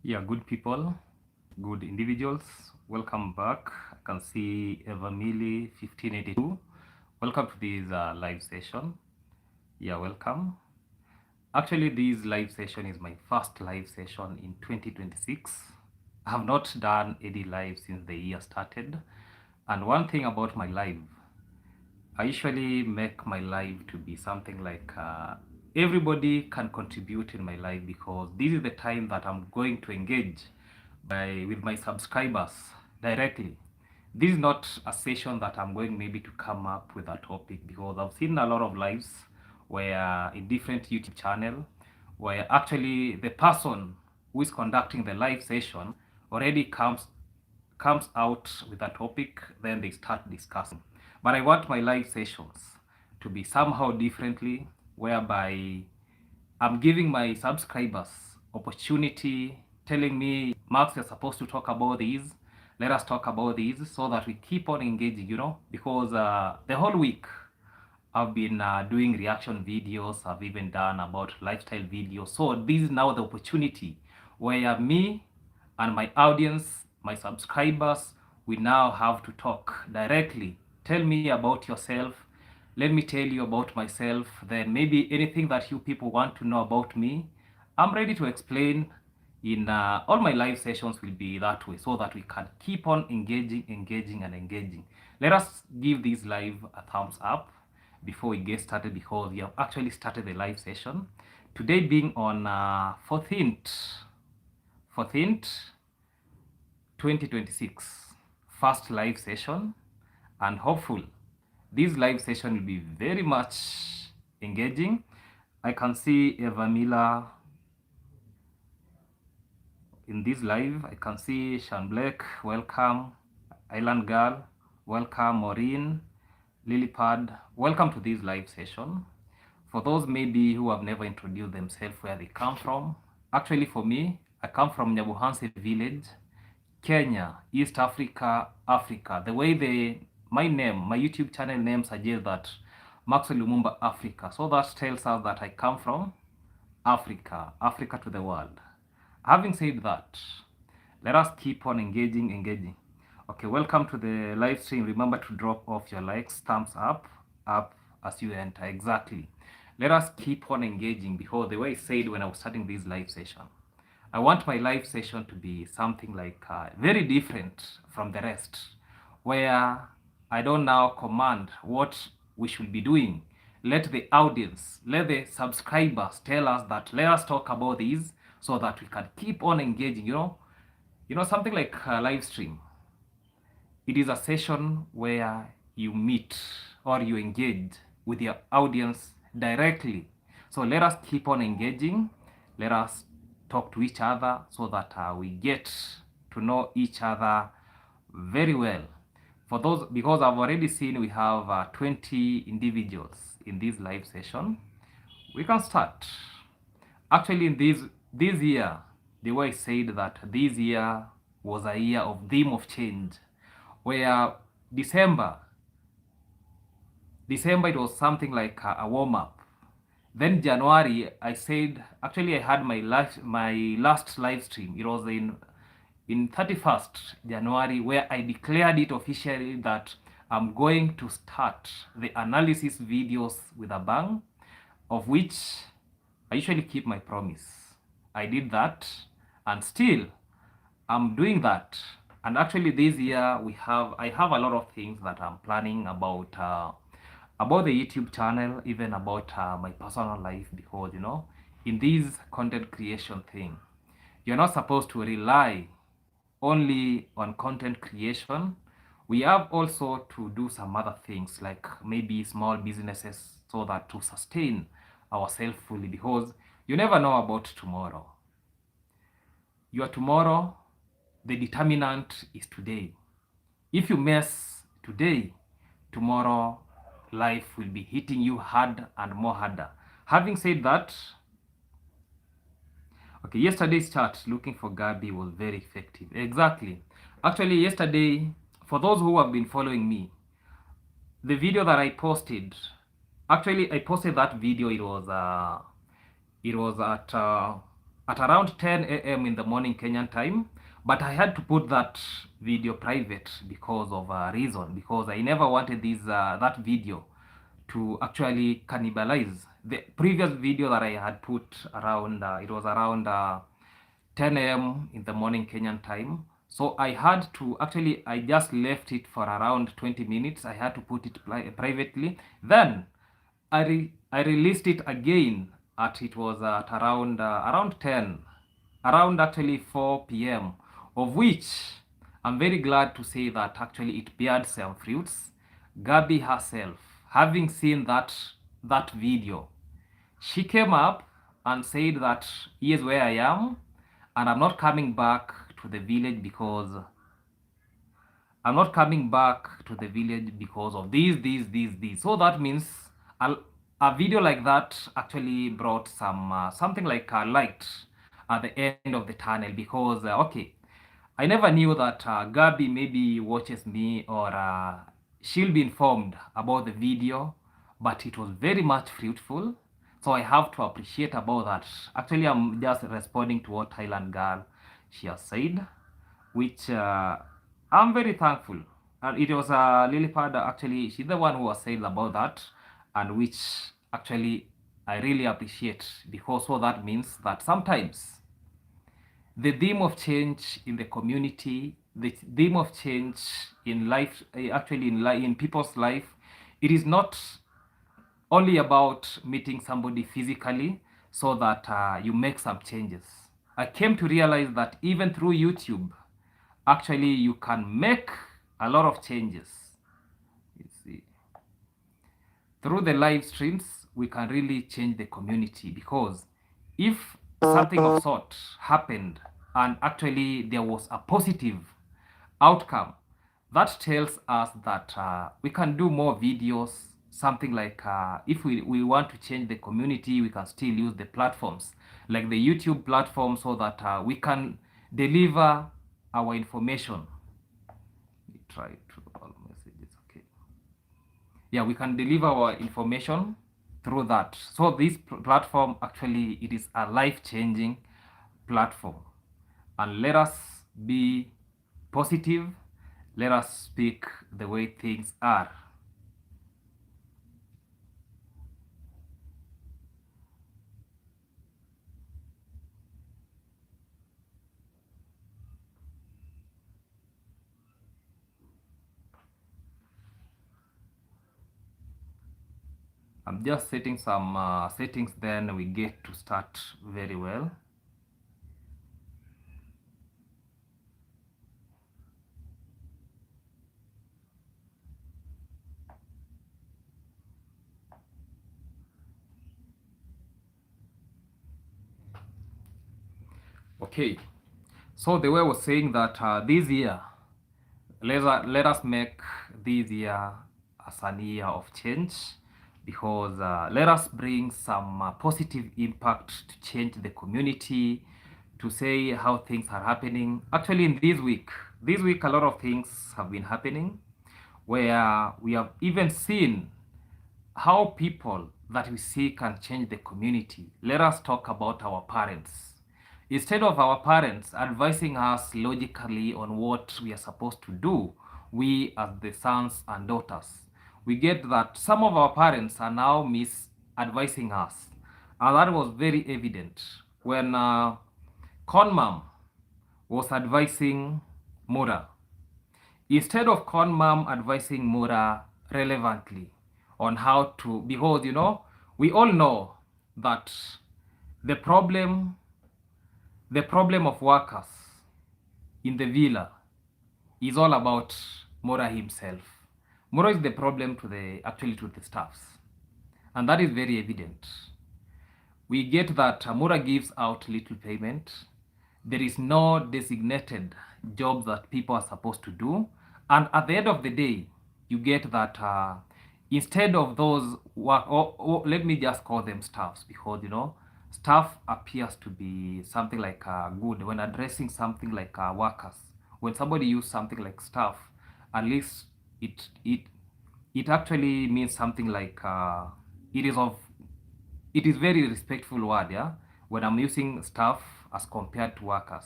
Yeah, good people, good individuals. Welcome back. I can see Evamili 1582. Welcome to this live session. Yeah, welcome. Actually, this live session is my first live session in 2026. I have not done any live since the year started. And one thing about my live, I usually make my live to be something like everybody can contribute in my live because this is the time that I'm going to engage with my subscribers directly. This is not a session that I'm going maybe to come up with a topic because I've seen a lot of lives where in different YouTube channel where actually the person who is conducting the live session already comes out with a topic, then they start discussing. But I want my live sessions to be somehow differently, whereby I'm giving my subscribers opportunity, telling me, Max, you're supposed to talk about these. Let us talk about these so that we keep on engaging, because the whole week I've been doing reaction videos. I've even done about lifestyle videos. So this is now the opportunity where me and my audience, my subscribers, we now have to talk directly. Tell me about yourself. Let me tell you about myself. Then maybe anything that you people want to know about me, I'm ready to explain. In all my live sessions will be that way so that we can keep on engaging. Let us give this live a thumbs up before we get started because we have actually started the live session today being on 14th 2026, first live session, and hopeful this live session will be very much engaging. I can see Evamila in this live. I can see Sean Blake, welcome. Island Girl, welcome. Maureen, Lilypad, welcome to this live session. For those maybe who have never introduced themselves, where they come from, actually for me, I come from Nyabuhanse village, Kenya, East Africa, Africa. The way my YouTube channel name suggests that Maxwell Lumumba Africa. So that tells us that I come from Africa, Africa to the world. Having said that, let us keep on engaging. Okay, welcome to the live stream. Remember to drop off your likes, thumbs up as you enter. Exactly. Let us keep on engaging because the way I said when I was starting this live session, I want my live session to be something like very different from the rest, where I don't now command what we should be doing. Let the audience, let the subscribers tell us that let us talk about these so that we can keep on engaging. Something like a live stream. It is a session where you meet or you engage with your audience directly. So let us keep on engaging. Let us talk to each other so that we get to know each other very well. For those, because I've already seen we have 20 individuals in this live session, we can start. Actually, in this year, the way I said that this year was a year of theme of change, where December it was something like a warm-up. Then January, I said, actually I had my last live stream. It was in 31st January where I declared it officially that I'm going to start the analysis videos with a bang, of which I usually keep my promise. I did that, and still I'm doing that. And actually this year I have a lot of things that I'm planning about the YouTube channel, even about my personal life, because in this content creation thing, you're not supposed to rely only on content creation. We have also to do some other things like maybe small businesses so that to sustain ourselves fully, because you never know about tomorrow. Your tomorrow, the determinant is today. If you mess today, tomorrow life will be hitting you hard and more harder. Having said that, okay, yesterday's chat looking for Gabi was very effective. Exactly. Actually, yesterday, for those who have been following me, the video that I posted, actually I posted that video. It was at at around 10 a.m. in the morning Kenyan time, but I had to put that video private because of a reason, because I never wanted that video to actually cannibalize the previous video that I had put around, it was around 10 a.m. in the morning Kenyan time. So I had to actually, I just left it for around 20 minutes. I had to put it privately. Then I released it again at, it was at around 10, around actually 4 p.m., of which I'm very glad to say that actually it beared some fruits. Gabby herself, having seen that video, she came up and said that here's where I am, and I'm not coming back to the village because of these. So that means a video like that actually brought some something like a light at the end of the tunnel, because okay, I never knew that Gabby maybe watches me, or she'll be informed about the video, but it was very much fruitful. So I have to appreciate about that. Actually, I'm just responding to what Thailand girl she has said, which I'm very thankful. And it was Lilipad, actually, she's the one who has said about that, and which actually I really appreciate, because so that means that sometimes the theme of change in the community, the theme of change in life, actually in people's life, it is not only about meeting somebody physically so that you make some changes. I came to realize that even through YouTube, actually you can make a lot of changes. You see, through the live streams, we can really change the community, because if something of sort happened and actually there was a positive outcome, that tells us that we can do more videos, something like if we want to change the community, we can still use the platforms like the YouTube platform, so that we can deliver our information. We try to all messages, okay. Yeah, we can deliver our information through that. So this platform, actually, it is a life-changing platform. And let us be positive. Let us speak the way things are. I'm just setting some settings, then we get to start very well. Okay, so the way I was saying that this year, let us make this year as an year of change, because let us bring some positive impact to change the community, to say how things are happening. Actually, in this week a lot of things have been happening, where we have even seen how people that we see can change the community. Let us talk about our parents. Instead of our parents advising us logically on what we are supposed to do, we as the sons and daughters, we get that some of our parents are now misadvising us. And that was very evident when Conmam was advising Mura. Instead of Conmam advising Mura relevantly on how to, because we all know that the problem of workers in the villa is all about Mura himself. Mura is the problem to the staffs, and that is very evident. We get that Mura gives out little payment. There is no designated job that people are supposed to do, and at the end of the day, you get that instead of those work, or let me just call them staffs, because staff appears to be something like good when addressing something like workers. When somebody uses something like staff, at least it actually means something like it is very respectful word. Yeah, when I'm using staff, as compared to workers.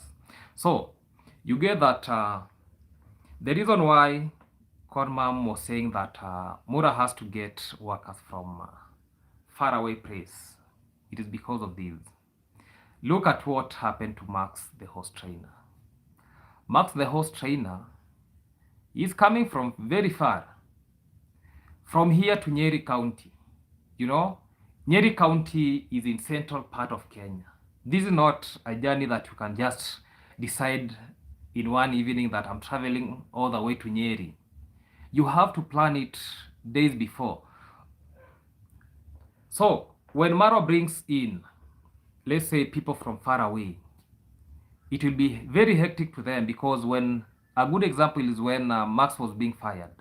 So you get that the reason why Cormam was saying that Mura has to get workers from faraway place, it is because of this. Look at what happened to Max, the horse trainer. Max, the horse trainer, is coming from very far, from here to Nyeri County. You know, Nyeri County is in central part of Kenya. This is not a journey that you can just decide in one evening that I'm traveling all the way to Nyeri. You have to plan it days before. So when Marwa brings in, let's say, people from far away, it will be very hectic to them, because when a good example is when Max was being fired.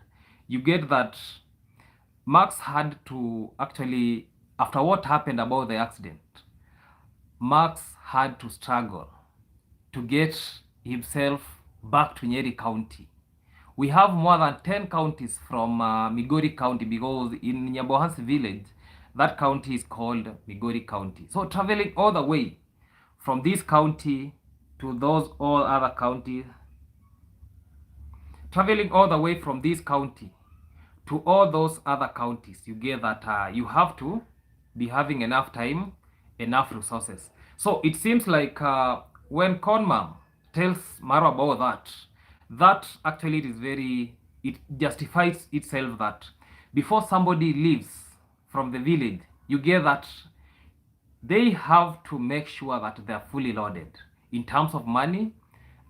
You get that Max had to actually, after what happened about the accident, Max had to struggle to get himself back to Nyeri County. We have more than 10 counties from Migori County, because in Nyabohansi village, that county is called Migori County. So traveling all the way from this county to those all other counties, traveling all the way from this county to all those other counties, you get that you have to be having enough time, enough resources. So it seems like when Cormam tells Marwa about that actually it is very, it justifies itself that before somebody leaves from the village, you get that they have to make sure that they are fully loaded in terms of money.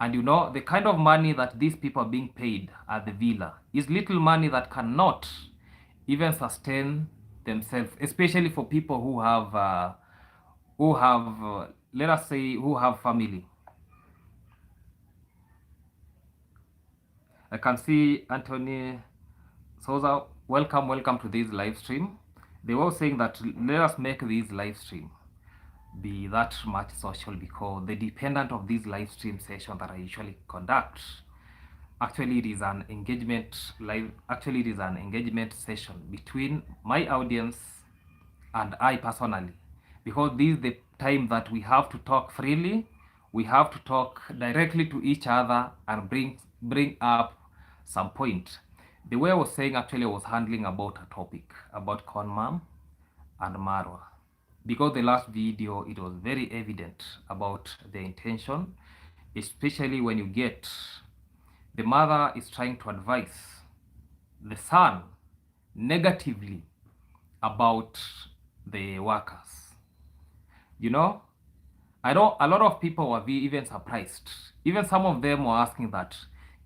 And you know, the kind of money that these people are being paid at the villa is little money that cannot even sustain themselves, especially for people who have let us say, who have family. I can see Anthony Souza, welcome to this live stream. They were saying that let us make this live stream be that much social, because the dependent of these live stream sessions that I usually conduct, actually it is an engagement session between my audience and I personally, because this is the time that we have to talk freely, we have to talk directly to each other and bring up some point. The way I was saying, actually I was handling about a topic about Cormam and Marwa, because the last video it was very evident about the intention, especially when you get the mother is trying to advise the son negatively about the workers. You know, I know a lot of people were even surprised. Even some of them were asking that,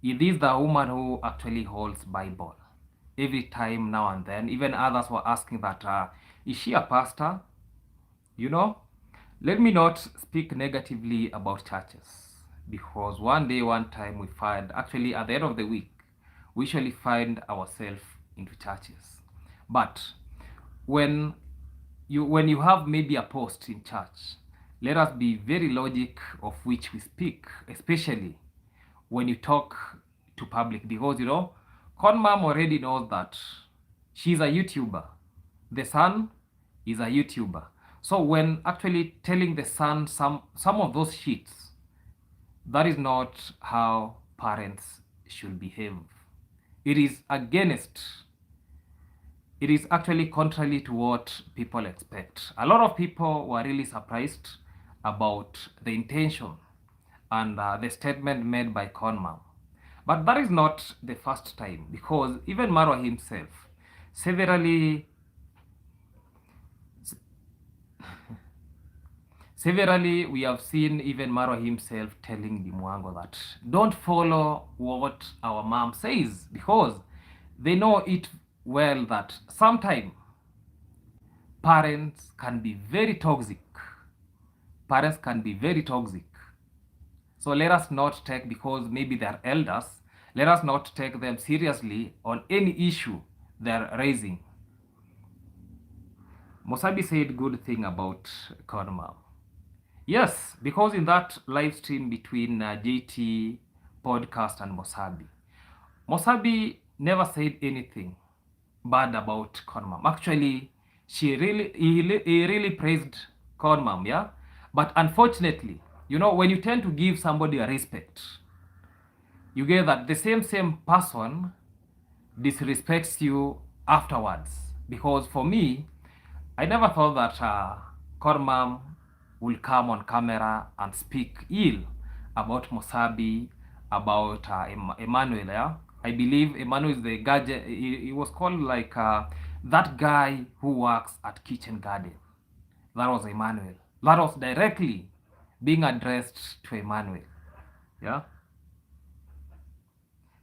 is this the woman who actually holds Bible every time now and then? Even others were asking that, is she a pastor? You know, let me not speak negatively about churches, because one time we find, actually at the end of the week, we usually find ourselves into churches. But when you have maybe a post in church, let us be very logic of which we speak, especially when you talk to public, because you know, Cormam already knows that she's a YouTuber. The son is a YouTuber. So when actually telling the son some of those shits, that is not how parents should behave. It is actually contrary to what people expect. A lot of people were really surprised about the intention and the statement made by Cormam. But that is not the first time, because even Marwa himself severally we have seen even Marwa himself telling Dimwango that don't follow what our mom says, because they know it well that sometimes parents can be very toxic. So let us not take, because maybe they are elders, let us not take them seriously on any issue they are raising. Mosabi said good thing about Cormam. Yes, because in that live stream between JT podcast and Mosabi never said anything bad about Cormam. Actually, he really praised Cormam, yeah. But unfortunately, You know, when you tend to give somebody a respect, you get that the same person disrespects you afterwards. Because for me, I never thought that Kormam will come on camera and speak ill about Musabi, about Emmanuel. Yeah? I believe Emmanuel is the gadget. He was called like that guy who works at Kitchen Garden. That was Emmanuel. That was directly being addressed to Emmanuel. Yeah.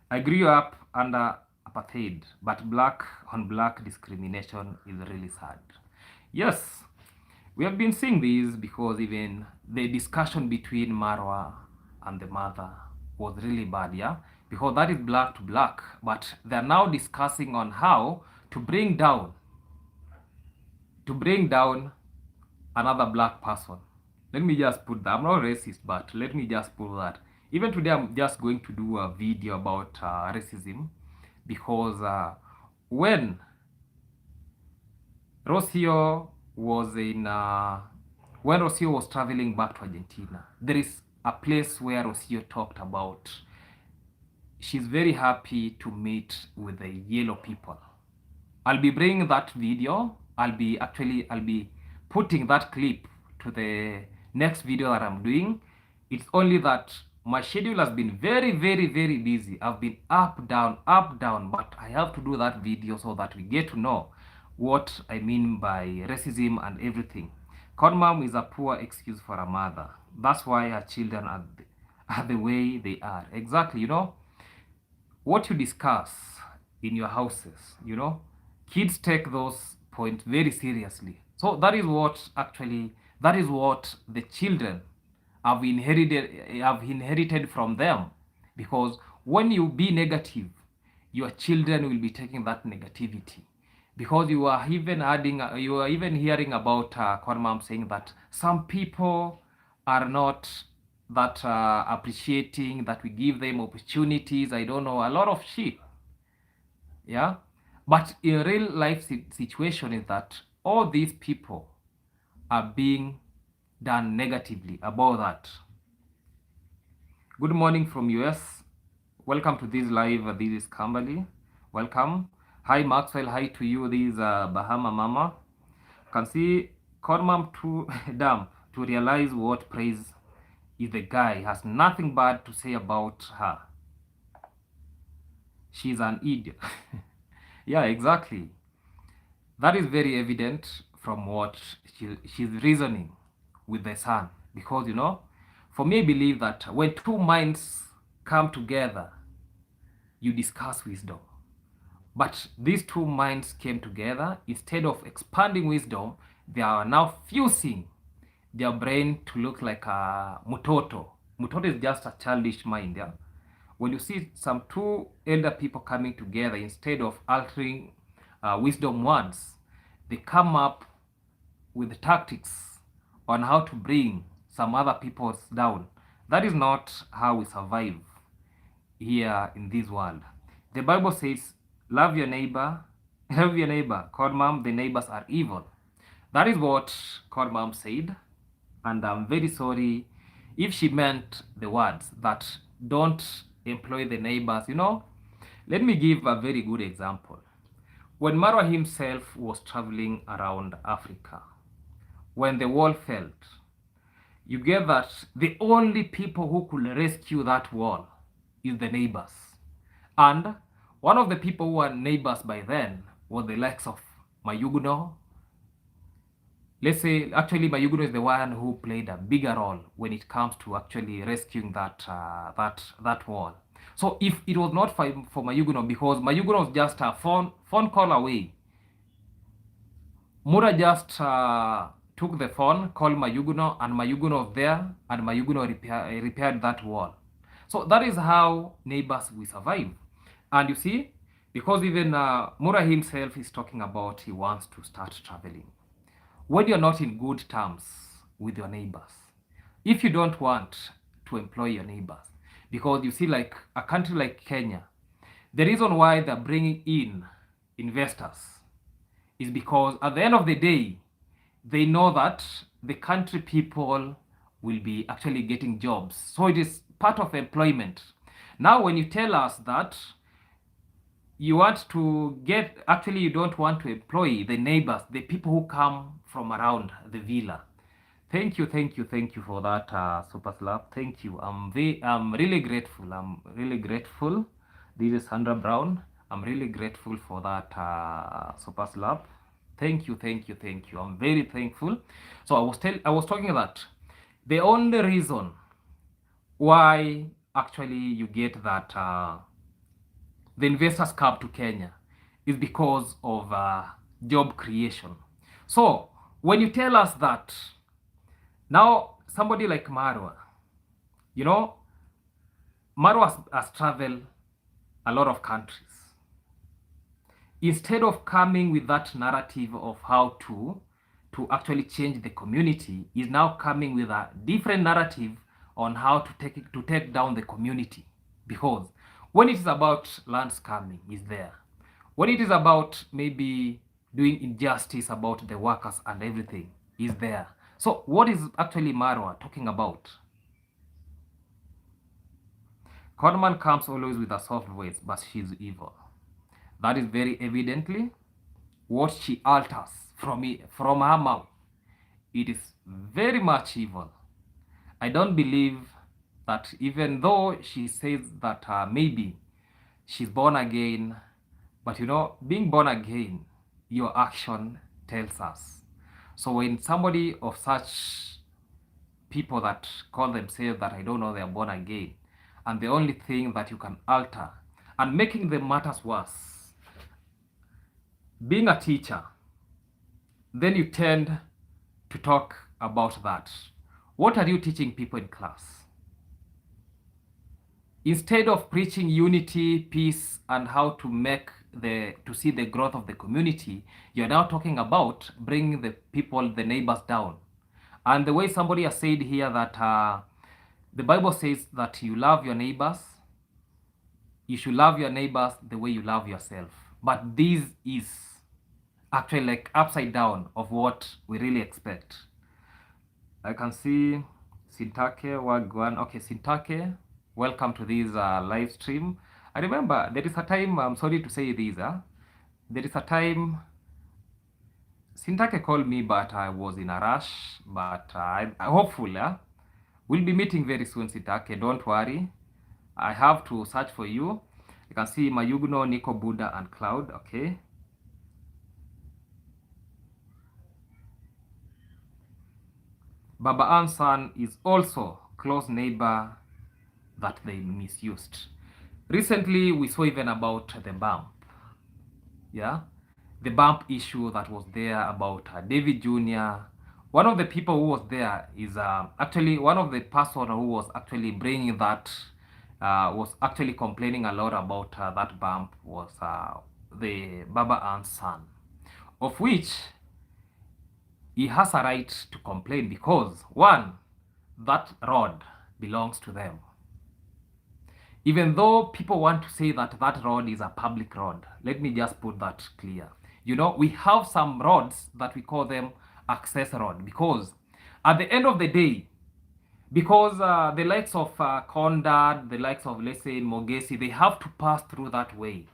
I grew up under apartheid, but black on black discrimination is really sad. Yes, we have been seeing this because even the discussion between Marwa and the mother was really bad, yeah? Because that is black to black, but they're now discussing on how to bring down another black person. Let me just put that. I'm not racist, but let me just put that. Even today, I'm just going to do a video about racism because when Rocio was when Rocio was traveling back to Argentina, there is a place where Rocio talked about she's very happy to meet with the yellow people. I'll be bringing that video. I'll be putting that clip to the next video that I'm doing. It's only that my schedule has been very busy. I've been up, down, but I have to do that video so that we get to know what I mean by racism and everything. Corn mom is a poor excuse for a mother. That's why her children are the way they are. Exactly, you know, what you discuss in your houses, you know, kids take those points very seriously. So that is what the children have inherited from them. Because when you be negative, your children will be taking that negativity. Because you are even hearing about Kormam saying that some people are not that appreciating that we give them opportunities. I don't know, a lot of shit. Yeah, but in real life situation is that all these people are being done negatively about that. Good morning from US. Welcome to this live. This is Kamberly. Welcome. Hi Maxwell. Hi to you. This is Bahama Mama. Can see Kormam too dumb to realize what praise is the guy has nothing bad to say about her. She's an idiot. Yeah, exactly. That is very evident from what she's reasoning with the son. Because, you know, for me, I believe that when two minds come together, you discuss wisdom. But these two minds came together. Instead of expanding wisdom, they are now fusing their brain to look like a mutoto. Mutoto is just a childish mind, yeah? When you see some two elder people coming together, instead of altering wisdom words, they come up with tactics on how to bring some other people down. That is not how we survive here in this world. The Bible says, love your neighbor, love your neighbor. Kormam, the neighbors are evil. That is what Kormam said, and I'm very sorry if she meant the words that don't employ the neighbors. You know, let me give a very good example. When Marwa himself was traveling around Africa, when the wall fell, you get that the only people who could rescue that wall is the neighbors. And one of the people who were neighbors by then was the likes of Mayuguno. Let's say, actually, Mayuguno is the one who played a bigger role when it comes to actually rescuing that wall. So if it was not for Mayuguno, because Mayuguno was just a phone call away, Mura just took the phone, called Mayuguno, and Mayuguno was there, and Mayuguno repaired that wall. So that is how neighbors will survive. And you see, because even Mura himself is talking about he wants to start traveling. When you're not in good terms with your neighbors, if you don't want to employ your neighbors, because you see, like a country like Kenya, the reason why they're bringing in investors is because at the end of the day, they know that the country people will be actually getting jobs. So it is part of employment. Now, when you tell us that you want to get, actually you don't want to employ the neighbors, the people who come from around the villa. Thank you, thank you, thank you for that super slap. Thank you. I'm really grateful. I'm really grateful. This is Sandra Brown. I'm really grateful for that super slap. Thank you, thank you, thank you. I'm very thankful. So I was talking about the only reason why actually you get that the investors come to Kenya is because of job creation. So when you tell us that now somebody like Marwa, you know, Marwa has traveled a lot of countries. Instead of coming with that narrative of how to actually change the community, is now coming with a different narrative on how to take down the community. Because when it is about land scamming, is there. When it is about maybe doing injustice about the workers and everything, is there. So what is actually Marwa talking about? Conman comes always with a soft voice, but she's evil. That is very evidently what she alters from her mouth. It is very much evil. I don't believe that even though she says that maybe she's born again, but you know, being born again, your action tells us. So when somebody of such people that call themselves that I don't know they are born again, and the only thing that you can alter and making the matters worse, being a teacher, then you tend to talk about that. What are you teaching people in class? Instead of preaching unity, peace, and how to make to see the growth of the community, you're now talking about bringing the people, the neighbors down. And the way somebody has said here that the Bible says that you love your neighbors, you should love your neighbors the way you love yourself. But this is actually like upside down of what we really expect. I can see Sintake Wagwan. Okay, Sintake, welcome to this live stream. I remember there is a time, I'm sorry to say this, there is a time Sintake called me, but I was in a rush, but I'm hopeful, we'll be meeting very soon, Sintake, don't worry. I have to search for you. You can see Mayugno, Nico, Buddha, and Cloud, okay. Baba Ansan is also close neighbor that they misused. Recently, we saw even about the bump. Yeah, the bump issue that was there about David Jr. One of the people who was there is actually one of the person who was actually bringing that, was actually complaining a lot about that bump was the Baba Ansan, of which he has a right to complain because, one, that road belongs to them. Even though people want to say that that road is a public road, let me just put that clear. You know, we have some roads that we call them access road because at the end of the day, because the likes of Kondad, the likes of, let's say, Mogesi, they have to pass through that way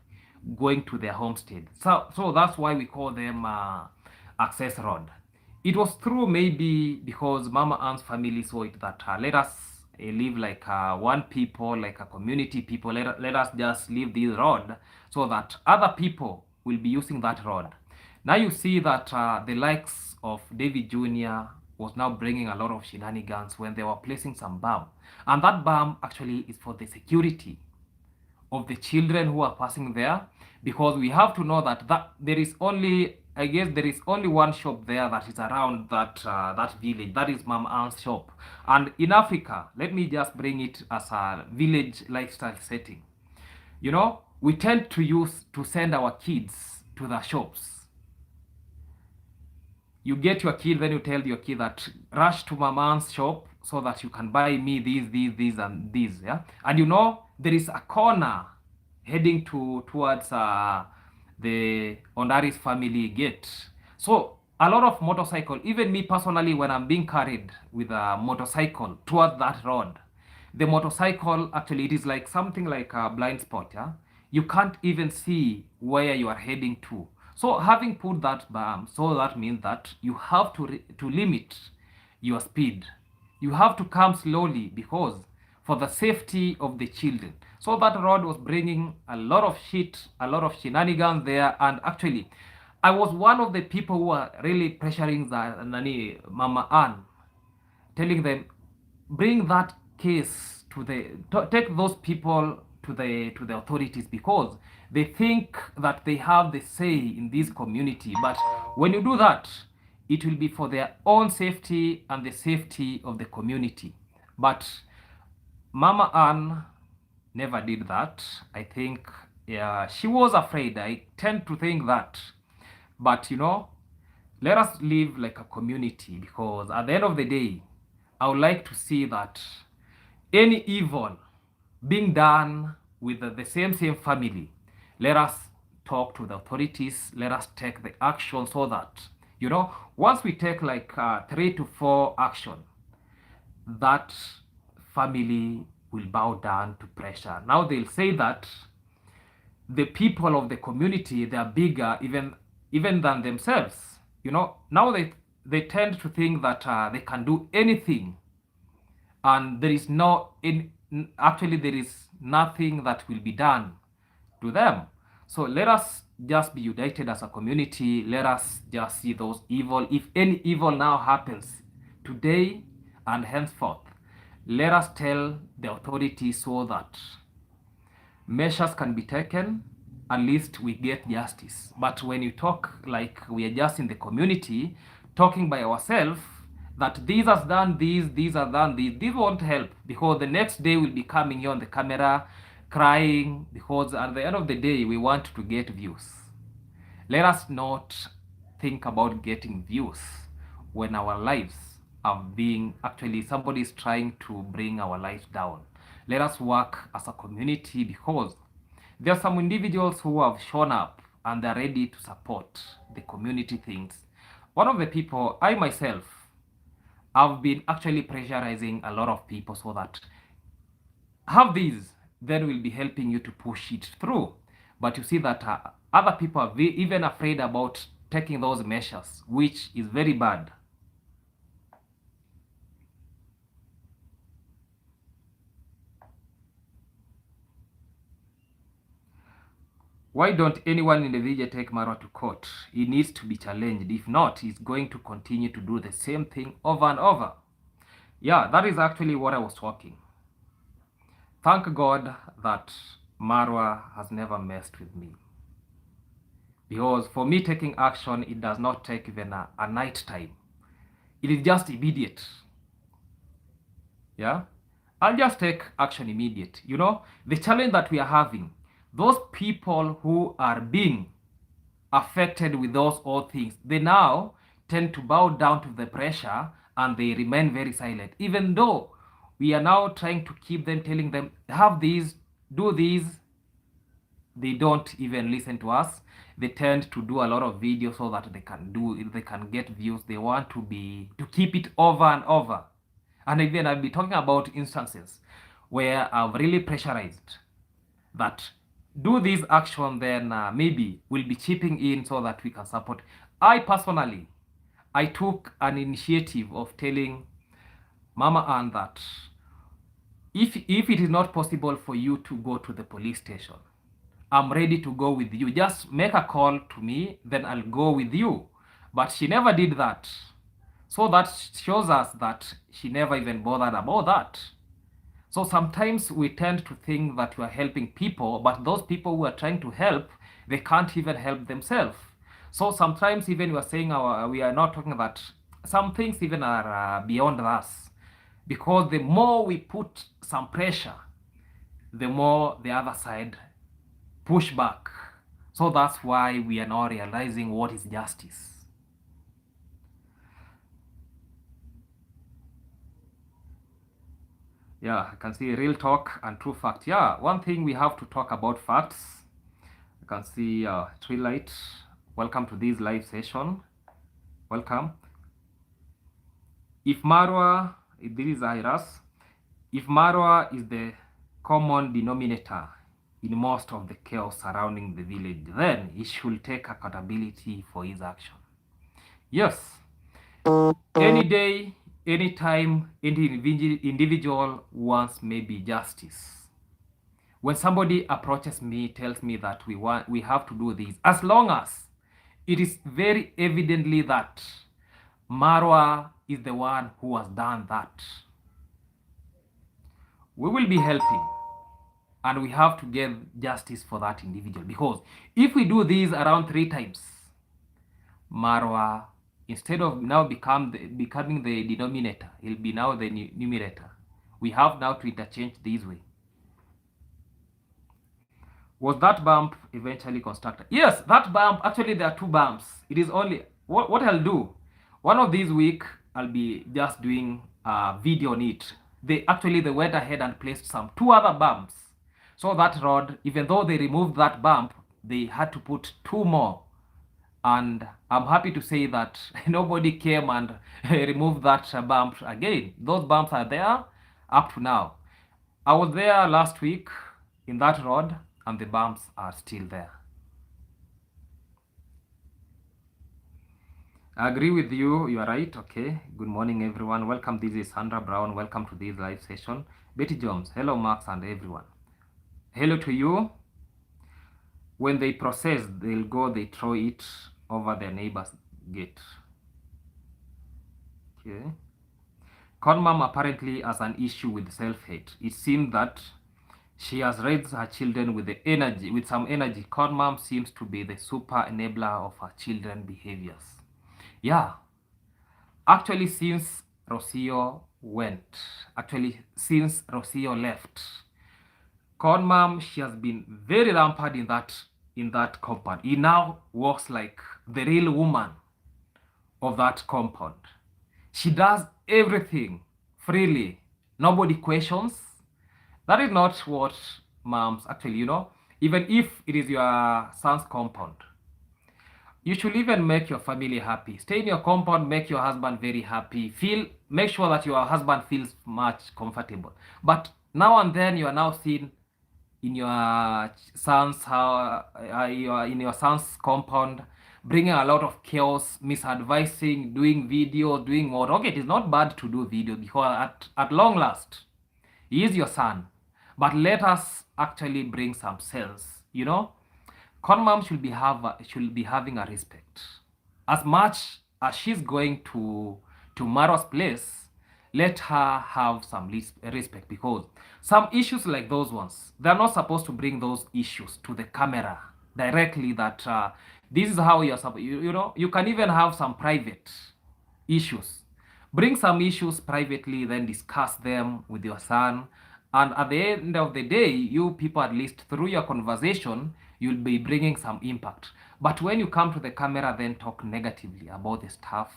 going to their homestead. So that's why we call them access road. It was through maybe because Mama Ann's family saw it that let us live like one people, like a community people. Let us just leave this road so that other people will be using that road. Now you see that the likes of David Jr. was now bringing a lot of shenanigans when they were placing some bomb. And that bomb actually is for the security of the children who are passing there, because we have to know that there is only, I guess there is only one shop there that is around that that village. That is Mama Ann's shop. And in Africa, let me just bring it as a village lifestyle setting. You know, we tend to send our kids to the shops. You get your kid, then you tell your kid that rush to Mama Ann's shop so that you can buy me these, and these, yeah. And you know, there is a corner heading towards the Ondaris family gate. So a lot of motorcycle, even me personally, when I'm being carried with a motorcycle towards that road, the motorcycle actually, it is like something like a blind spot. Yeah, you can't even see where you are heading to. So having put that berm, so that means that you have to limit your speed. You have to come slowly because for the safety of the children. So that road was bringing a lot of shit, a lot of shenanigans there, and actually I was one of the people who were really pressuring the Nani Mama Ann, telling them, bring that case to take those people to the authorities because they think that they have the say in this community. But when you do that, it will be for their own safety and the safety of the community. But Mama Ann never did that. I think, yeah, she was afraid. I tend to think that. But let us live like a community because at the end of the day, I would like to see that any evil being done with the same family, let us talk to the authorities, let us take the action so that, once we take like 3 to 4 action, that family will bow down to pressure. Now they'll say that the people of the community, they are bigger even than themselves. Now they tend to think that they can do anything, and there is actually there is nothing that will be done to them. So let us just be united as a community. Let us just see those evil. If any evil now happens today and henceforth, let us tell the authorities so that measures can be taken, at least we get justice. But when you talk like we are just in the community, talking by ourselves, that these has done these have done this won't help because the next day we'll be coming here on the camera crying because at the end of the day, we want to get views. Let us not think about getting views when our lives are being, actually somebody is trying to bring our lives down. Let us work as a community because there are some individuals who have shown up and they're ready to support the community things. One of the people, I myself, have been actually pressurizing a lot of people so that have these, then will be helping you to push it through. But you see that other people are even afraid about taking those measures, which is very bad. Why don't anyone individual take Marwa to court? He needs to be challenged. If not, he's going to continue to do the same thing over and over. Yeah, that is actually what I was talking. Thank God that Marwa has never messed with me. Because for me taking action, it does not take even a night time. It is just immediate. Yeah? I'll just take action immediate. The challenge that we are having, those people who are being affected with those old things, they now tend to bow down to the pressure and they remain very silent. Even though we are now trying to keep them, telling them, have these, do these, they don't even listen to us. They tend to do a lot of videos so that they can get views. They want to keep it over and over. And even I'll be talking about instances where I've really pressurized that do this action, then maybe we'll be chipping in so that we can support. I personally, I took an initiative of telling Mama Ann that if it is not possible for you to go to the police station, I'm ready to go with you. Just make a call to me, then I'll go with you. But she never did that. So that shows us that she never even bothered about that. So sometimes we tend to think that we are helping people, but those people who are trying to help, they can't even help themselves. So sometimes even we are saying we are not talking about some things even are beyond us. Because the more we put some pressure, the more the other side push back. So that's why we are now realizing what is justice. Yeah, I can see real talk and true fact. Yeah, one thing we have to talk about facts. I can see Tree Light. Welcome to this live session. welcome. If Marwa, this is Iras, if Marwa is the common denominator in most of the chaos surrounding the village, then he should take accountability for his action. Yes, any day, anytime, any individual wants maybe justice. When somebody approaches me, tells me that we have to do this, as long as it is very evidently that Marwa is the one who has done that, we will be helping, and we have to give justice for that individual. Because if we do this around 3 times, Marwa, instead of now becoming the denominator, he'll be now the numerator. We have now to interchange this way. Was that bump eventually constructed? Yes, that bump, actually there are 2 bumps. It is only, what I'll do, one of these week, I'll be just doing a video on it. They went ahead and placed some 2 other bumps. So that road, even though they removed that bump, they had to put 2 more. And I'm happy to say that nobody came and removed that bump again. Those bumps are there up to now. I was there last week in that road, and the bumps are still there. I agree with you. You are right. Okay. Good morning, everyone. Welcome. This is Sandra Brown. Welcome to this live session. Betty Jones. Hello, Max and everyone. Hello to you. When they process, they throw it over their neighbor's gate. Okay. Con Mom apparently has an issue with self-hate. It seems that she has raised her children with some energy. Con Mom seems to be the super enabler of her children's behaviors. Yeah. Actually, since Rocio left, Con Mom, she has been very rampant in that compound. He now works like the real woman of that compound. She does everything freely. Nobody questions. That is not what moms actually, even if it is your son's compound, you should even make your family happy. Stay in your compound, make your husband very happy. Make sure that your husband feels much comfortable. But now and then you are now seen in your son's in your son's compound, bringing a lot of chaos, misadvising, doing video, doing what. Okay, it is not bad to do video because at long last, he is your son. But let us actually bring some sense, Con Mom should be having a respect. As much as she's going to Marwa's place, let her have some respect, because some issues like those ones, they're not supposed to bring those issues to the camera directly, that this is how you're supposed, you can even have some private issues. Bring some issues privately, then discuss them with your son. And at the end of the day, you people, at least through your conversation, you'll be bringing some impact. But when you come to the camera, then talk negatively about the stuff,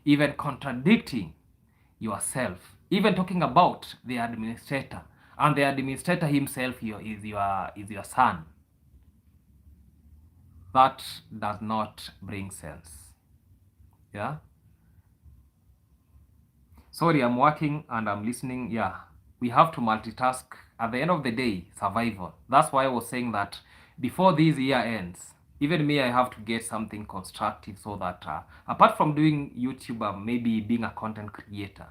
even contradicting yourself, even talking about the administrator, and the administrator himself is your son. That does not bring sense. Yeah. Sorry, I'm working and I'm listening. Yeah. We have to multitask. At the end of the day, survival. That's why I was saying that before this year ends, even me, I have to get something constructive, so that apart from doing YouTube, maybe being a content creator,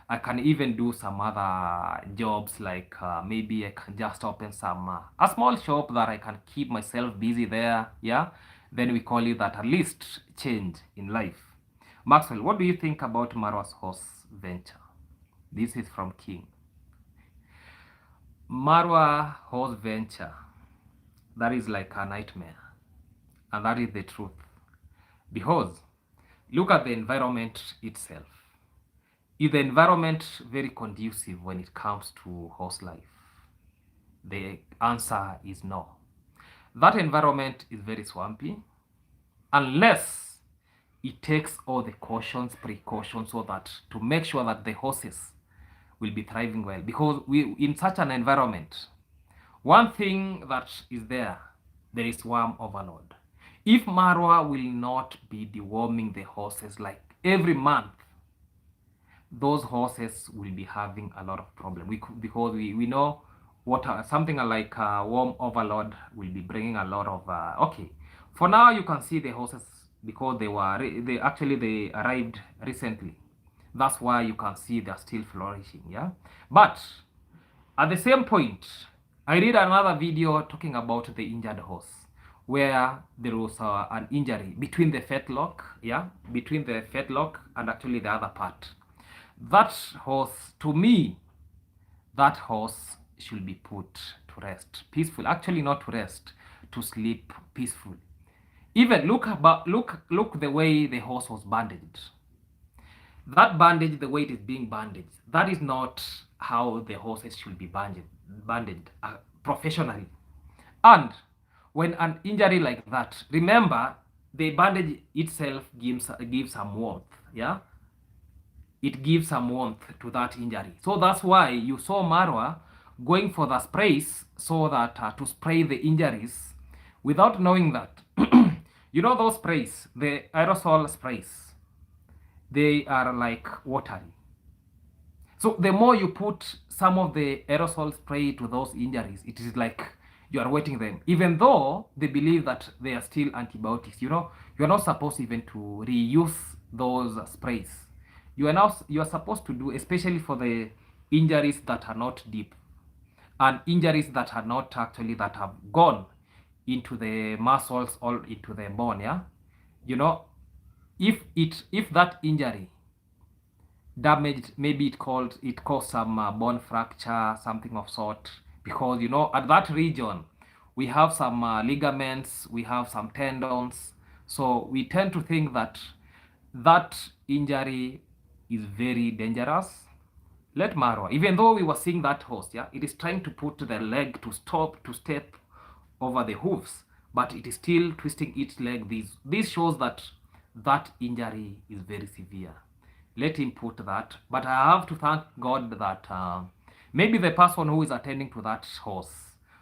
I can even do some other jobs, like maybe I can just open a small shop that I can keep myself busy there. Yeah. Then we call it that, at least change in life. Maxwell, what do you think about Marwa's horse venture? This is from King. Marwa horse venture, that is like a nightmare, and that is the truth. Because look at the environment itself. Is the environment very conducive when it comes to horse life? The answer is no. That environment is very swampy, unless it takes all the precautions, so that to make sure that the horses will be thriving well. Because in such an environment, one thing that is there is worm overload. if Marwa will not be deworming the horses like every month, those horses will be having a lot of problem. Because we know what something like worm overload will be bringing a lot of okay. For now, you can see the horses because they actually they arrived recently. That's why you can see they're still flourishing. Yeah, but at the same point, I read another video talking about the injured horse, where there was an injury between the fetlock, yeah, between the fetlock and actually the other part. That horse, to me, that horse should be put to rest, peaceful. Actually, not to rest, to sleep peaceful. Even look the way the horse was bandaged. That bandage, the way it is being bandaged, that is not how the horses should be bandaged professionally. And when an injury like that, remember the bandage itself gives some warmth, yeah, it gives some warmth to that injury. So that's why you saw Marwa going for the sprays so that to spray the injuries without knowing that. You know those sprays, the aerosol sprays, they are like watery. So the more you put some of the aerosol spray to those injuries, it is like you are wetting them. Even though they believe that they are still antibiotics, you know, you are not supposed even to reuse those sprays. You are supposed to do, especially for the injuries that are not deep and injuries that are not actually that have gone into the muscles or into the bone. Yeah, you know, if that injury damaged, maybe it caused some bone fracture, something of sort, because you know at that region we have some ligaments, we have some tendons, so we tend to think that that injury is very dangerous. Let Marwa, even though we were seeing that horse, yeah, it is trying to put the leg to step over the hoofs, but it is still twisting its leg. This shows that that injury is very severe. Let him put that. But I have to thank God that maybe the person who is attending to that horse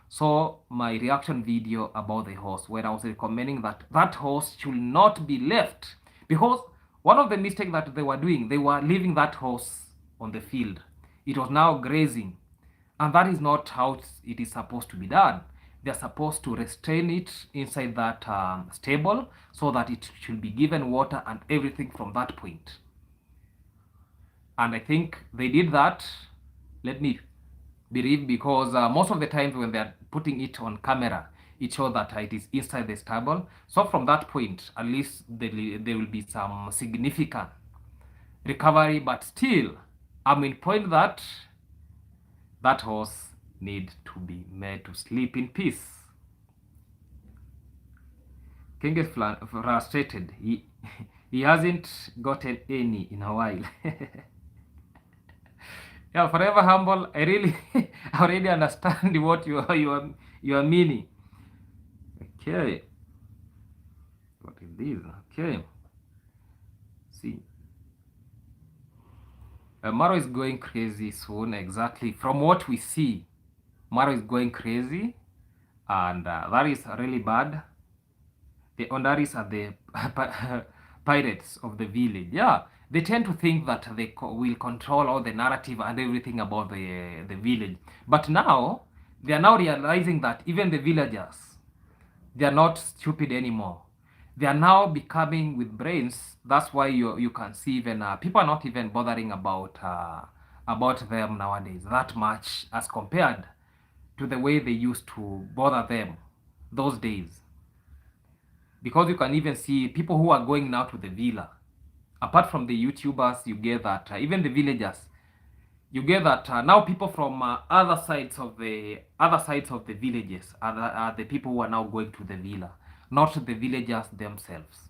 saw my reaction video about the horse, where I was recommending that that horse should not be left, because one of the mistakes that they were doing, they were leaving that horse on the field. It was now grazing, and that is not how it is supposed to be done. They are supposed to restrain it inside that stable so that it should be given water and everything from that point. And I think they did that. Let me believe, because most of the times when they are putting it on camera, it shows that it is inside the stable. So from that point, at least there will be some significant recovery. But still, I'm in point that that horse need to be made to sleep in peace. Can get frustrated. He hasn't gotten any in a while. Yeah, forever humble. I really I already understand what you are meaning. Okay. What is this? Okay. See. Maro is going crazy soon. Exactly. From what we see, Maro is going crazy, and that is really bad. The Ondaris are the pirates of the village. Yeah, they tend to think that they will control all the narrative and everything about the village. But now, they are now realizing that even the villagers, they are not stupid anymore. They are now becoming with brains. That's why you can see even people are not even bothering about them nowadays that much as compared to the way they used to bother them those days. Because you can even see people who are going now to the villa. Apart from the YouTubers, you get that even the villagers, you get that now people from other sides of the villages are the people who are now going to the villa, not the villagers themselves,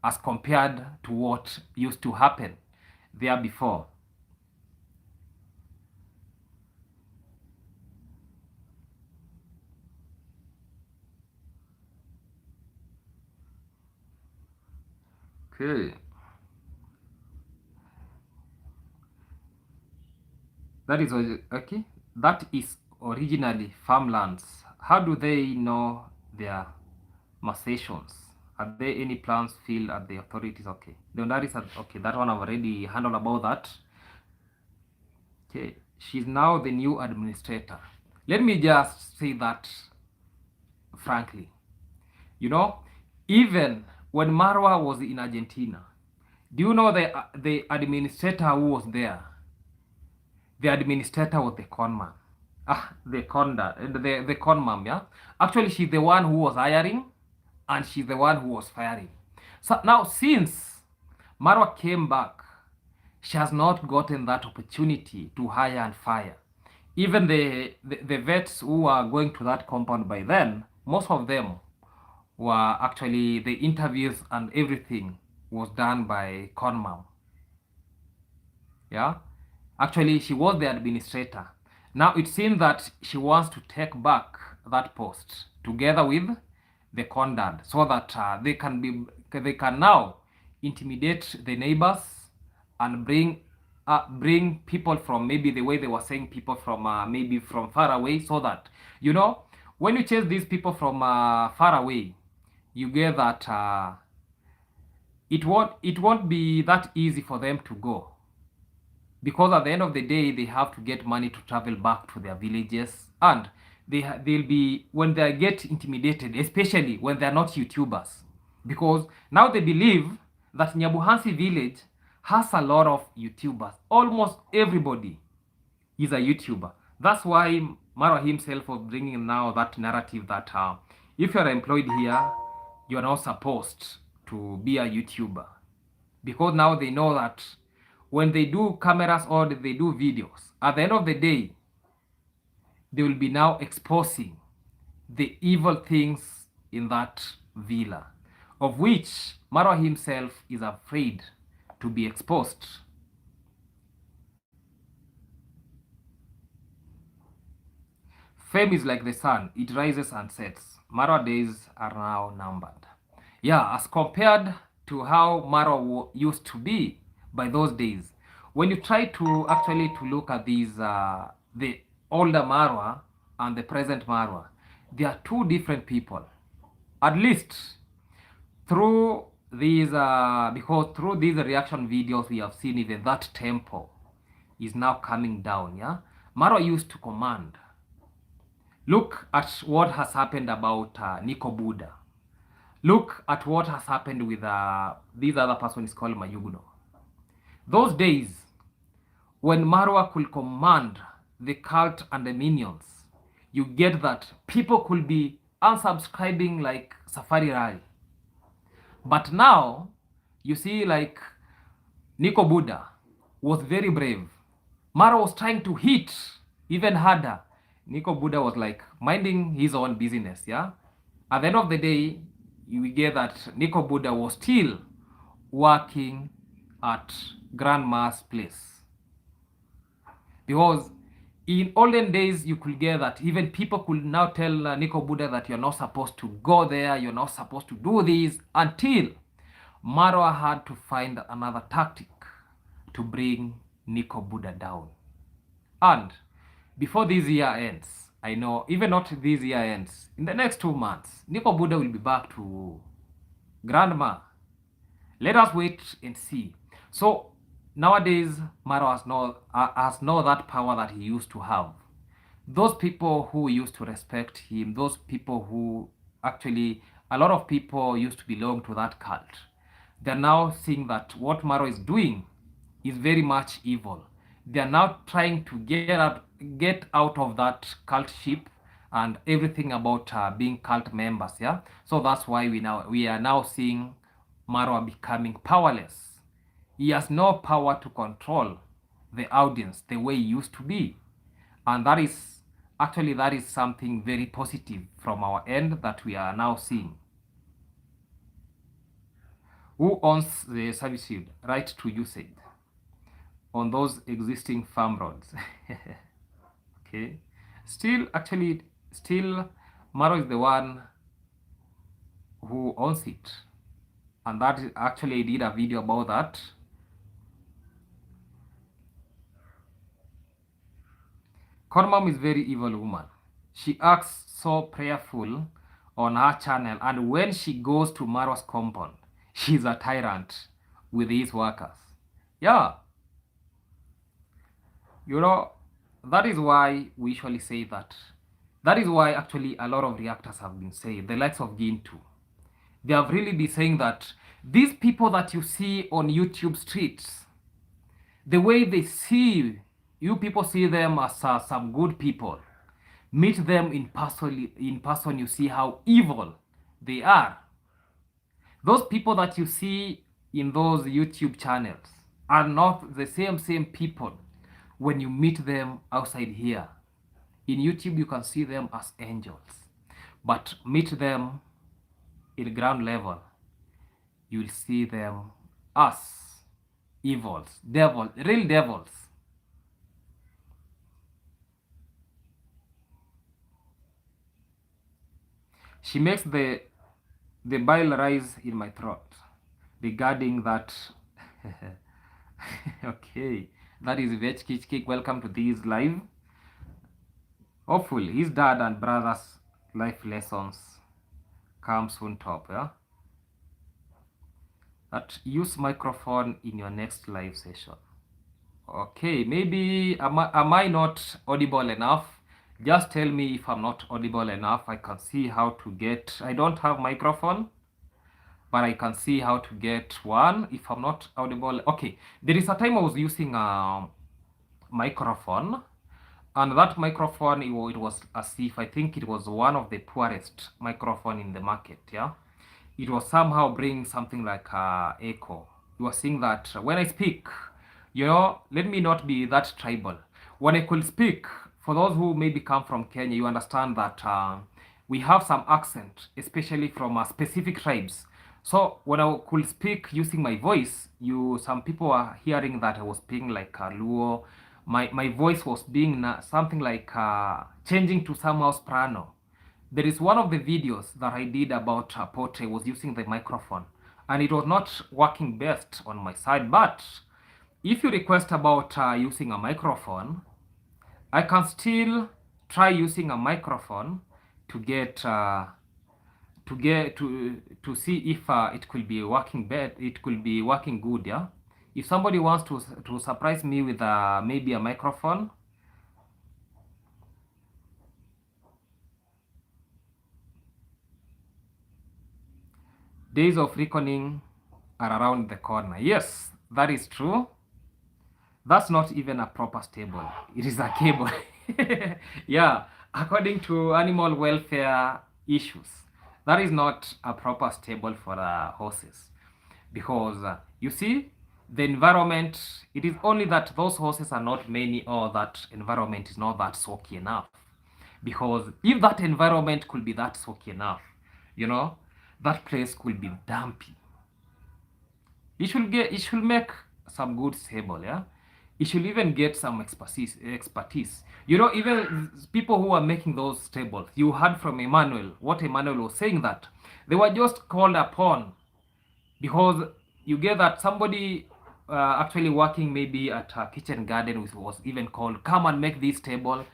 as compared to what used to happen there before. Okay. That is okay. That is originally farmlands. How do they know their Massation. Are there any plans filed at the authorities? Okay. The Ondari said, okay, that one I've already handled about that. Okay. She's now the new administrator. Let me just say that frankly. You know, even when Marwa was in Argentina, do you know the administrator who was there? The administrator was the con man. The con dad, the con mom, yeah? Actually, she's the one who was hiring and she's the one who was firing. So now, since Marwa came back, she has not gotten that opportunity to hire and fire. Even the vets who are going to that compound by then, most of them were actually, the interviews and everything was done by Conmam. Yeah, actually she was the administrator. Now it seems that she wants to take back that post together with the Condad, so that they can now intimidate the neighbors and bring people from, maybe the way they were saying, people from maybe from far away, so that, you know, when you chase these people from far away, you get that it won't be that easy for them to go, because at the end of the day they have to get money to travel back to their villages, and they'll be, when they get intimidated, especially when they're not YouTubers, because now they believe that Nyabuhansi village has a lot of YouTubers. Almost everybody is a YouTuber. That's why Marwa himself was bringing now that narrative that if you're employed here, you're not supposed to be a YouTuber, because now they know that when they do cameras or they do videos, at the end of the day, they will be now exposing the evil things in that villa, of which Marwa himself is afraid to be exposed. Fame is like the sun, it rises and sets. Marwa days are now numbered. Yeah, as compared to how Marwa used to be by those days. When you try to actually to look at these, the older Marwa and the present Marwa, they are two different people. At least through these, because through these reaction videos we have seen, even that tempo is now coming down. Yeah, Marwa used to command. Look at what has happened about Nico Buddha. Look at what has happened with this other person is called Mayugno. Those days when Marwa could command the cult and the minions, you get that people could be unsubscribing like Safari Rally. But now you see, like, Nico Buddha was very brave. Marwa was trying to hit even harder. Nico Buddha was like minding his own business. Yeah, at the end of the day, you get that Nico Buddha was still working at Grandma's place, because in olden days you could get that even people could now tell Nico Buddha that you're not supposed to go there, you're not supposed to do this, until Marwa had to find another tactic to bring Nico Buddha down. And before this year ends, I know, even not this year ends, in the next 2 months, Nico Buddha will be back to Grandma. Let us wait and see. So nowadays, Marwa has no that power that he used to have. Those people who used to respect him, those people who actually, a lot of people used to belong to that cult, they're now seeing that what Marwa is doing is very much evil. They are now trying to get out of that cult ship and everything about being cult members. Yeah, so that's why we are now seeing Marwa becoming powerless. He has no power to control the audience the way he used to be, and that is something very positive from our end that we are now seeing. Who owns the servitude right to usage on those existing farm roads? Okay, still Marwa is the one who owns it, and that actually I did a video about that. Cormam is very evil woman. She acts so prayerful on her channel, and when she goes to Marwa's compound, she's a tyrant with his workers. Yeah, you know, that is why we usually say that. That is why actually a lot of reactors have been saying, the likes of Game 2, they have really been saying that these people that you see on YouTube streets, the way they see you, people see them as some good people. Meet them in person, you see how evil they are. Those people that you see in those YouTube channels are not the same people when you meet them outside here. In YouTube, you can see them as angels, but meet them in ground level, you'll see them as evils, devil, real devils. She makes the bile rise in my throat regarding that. Okay, that is Vech Kichkik. Welcome to this live. Hopefully, his dad and brother's life lessons come soon top. Yeah. That use microphone in your next live session. Okay, maybe am I not audible enough? Just tell me if I'm not audible enough. I can see how to get. I don't have microphone, but I can see how to get one if I'm not audible. Okay, there is a time I was using a microphone, and that microphone, it was as if I think it was one of the poorest microphone in the market. Yeah, it was somehow bringing something like echo. You are seeing that when I speak, let me not be that tribal. When I could speak, for those who maybe come from Kenya, you understand that we have some accent, especially from specific tribes. So when I could speak using my voice, some people are hearing that I was speaking like a Luo. My voice was being something like changing to somehow soprano. There is one of the videos that I did about Potre was using the microphone, and it was not working best on my side. But if you request about using a microphone, I can still try using a microphone to see if it could be working bad. It could be working good. Yeah. If somebody wants to surprise me with maybe a microphone. Days of reckoning are around the corner. Yes, that is true. That's not even a proper stable. It is a cable. Yeah, according to animal welfare issues, that is not a proper stable for horses. Because you see, the environment, it is only that those horses are not many, or that environment is not that soaky enough. Because if that environment could be that soaky enough, that place could be dumpy. It should make some good stable, yeah. It should even get some expertise. Even people who are making those stables, you heard from Emmanuel, what Emmanuel was saying, that they were just called upon because you get that somebody actually working maybe at a kitchen garden was even called, come and make this table,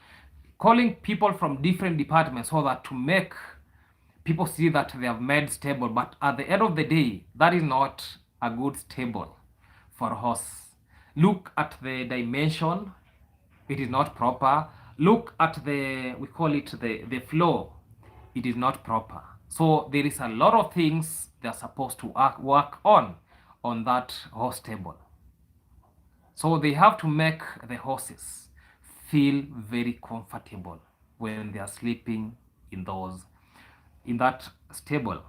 calling people from different departments so that to make people see that they have made stable. But at the end of the day, that is not a good stable for a horse. Look at the dimension, it is not proper. Look at we call it the floor, it is not proper. So there is a lot of things they're supposed to work on that horse stable. So they have to make the horses feel very comfortable when they are sleeping in that stable.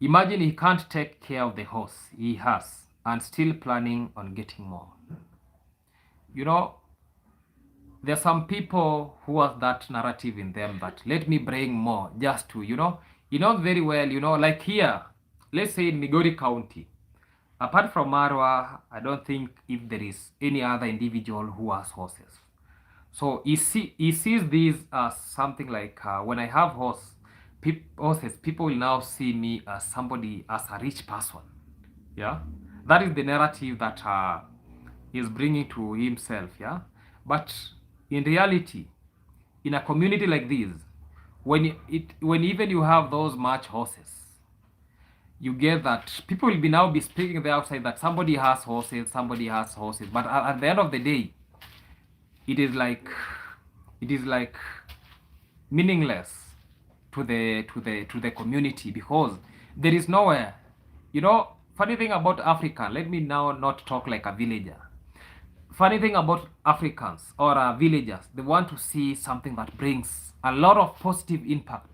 Imagine he can't take care of the horse he has and still planning on getting more. There are some people who have that narrative in them that let me bring more just to, very well, like here, let's say in Migori County, apart from Marwa, I don't think if there is any other individual who has horses. So he sees these as something like when I have horses, people will now see me as somebody, as a rich person. Yeah, that is the narrative that he's bringing to himself. Yeah, but in reality, in a community like this, when even you have those much horses, you get that people will be now be speaking there outside that somebody has horses, somebody has horses. But at the end of the day, it is like meaningless to the community, because there is nowhere. You know, funny thing about Africa, let me now not talk like a villager. Funny thing about Africans or villagers, they want to see something that brings a lot of positive impact.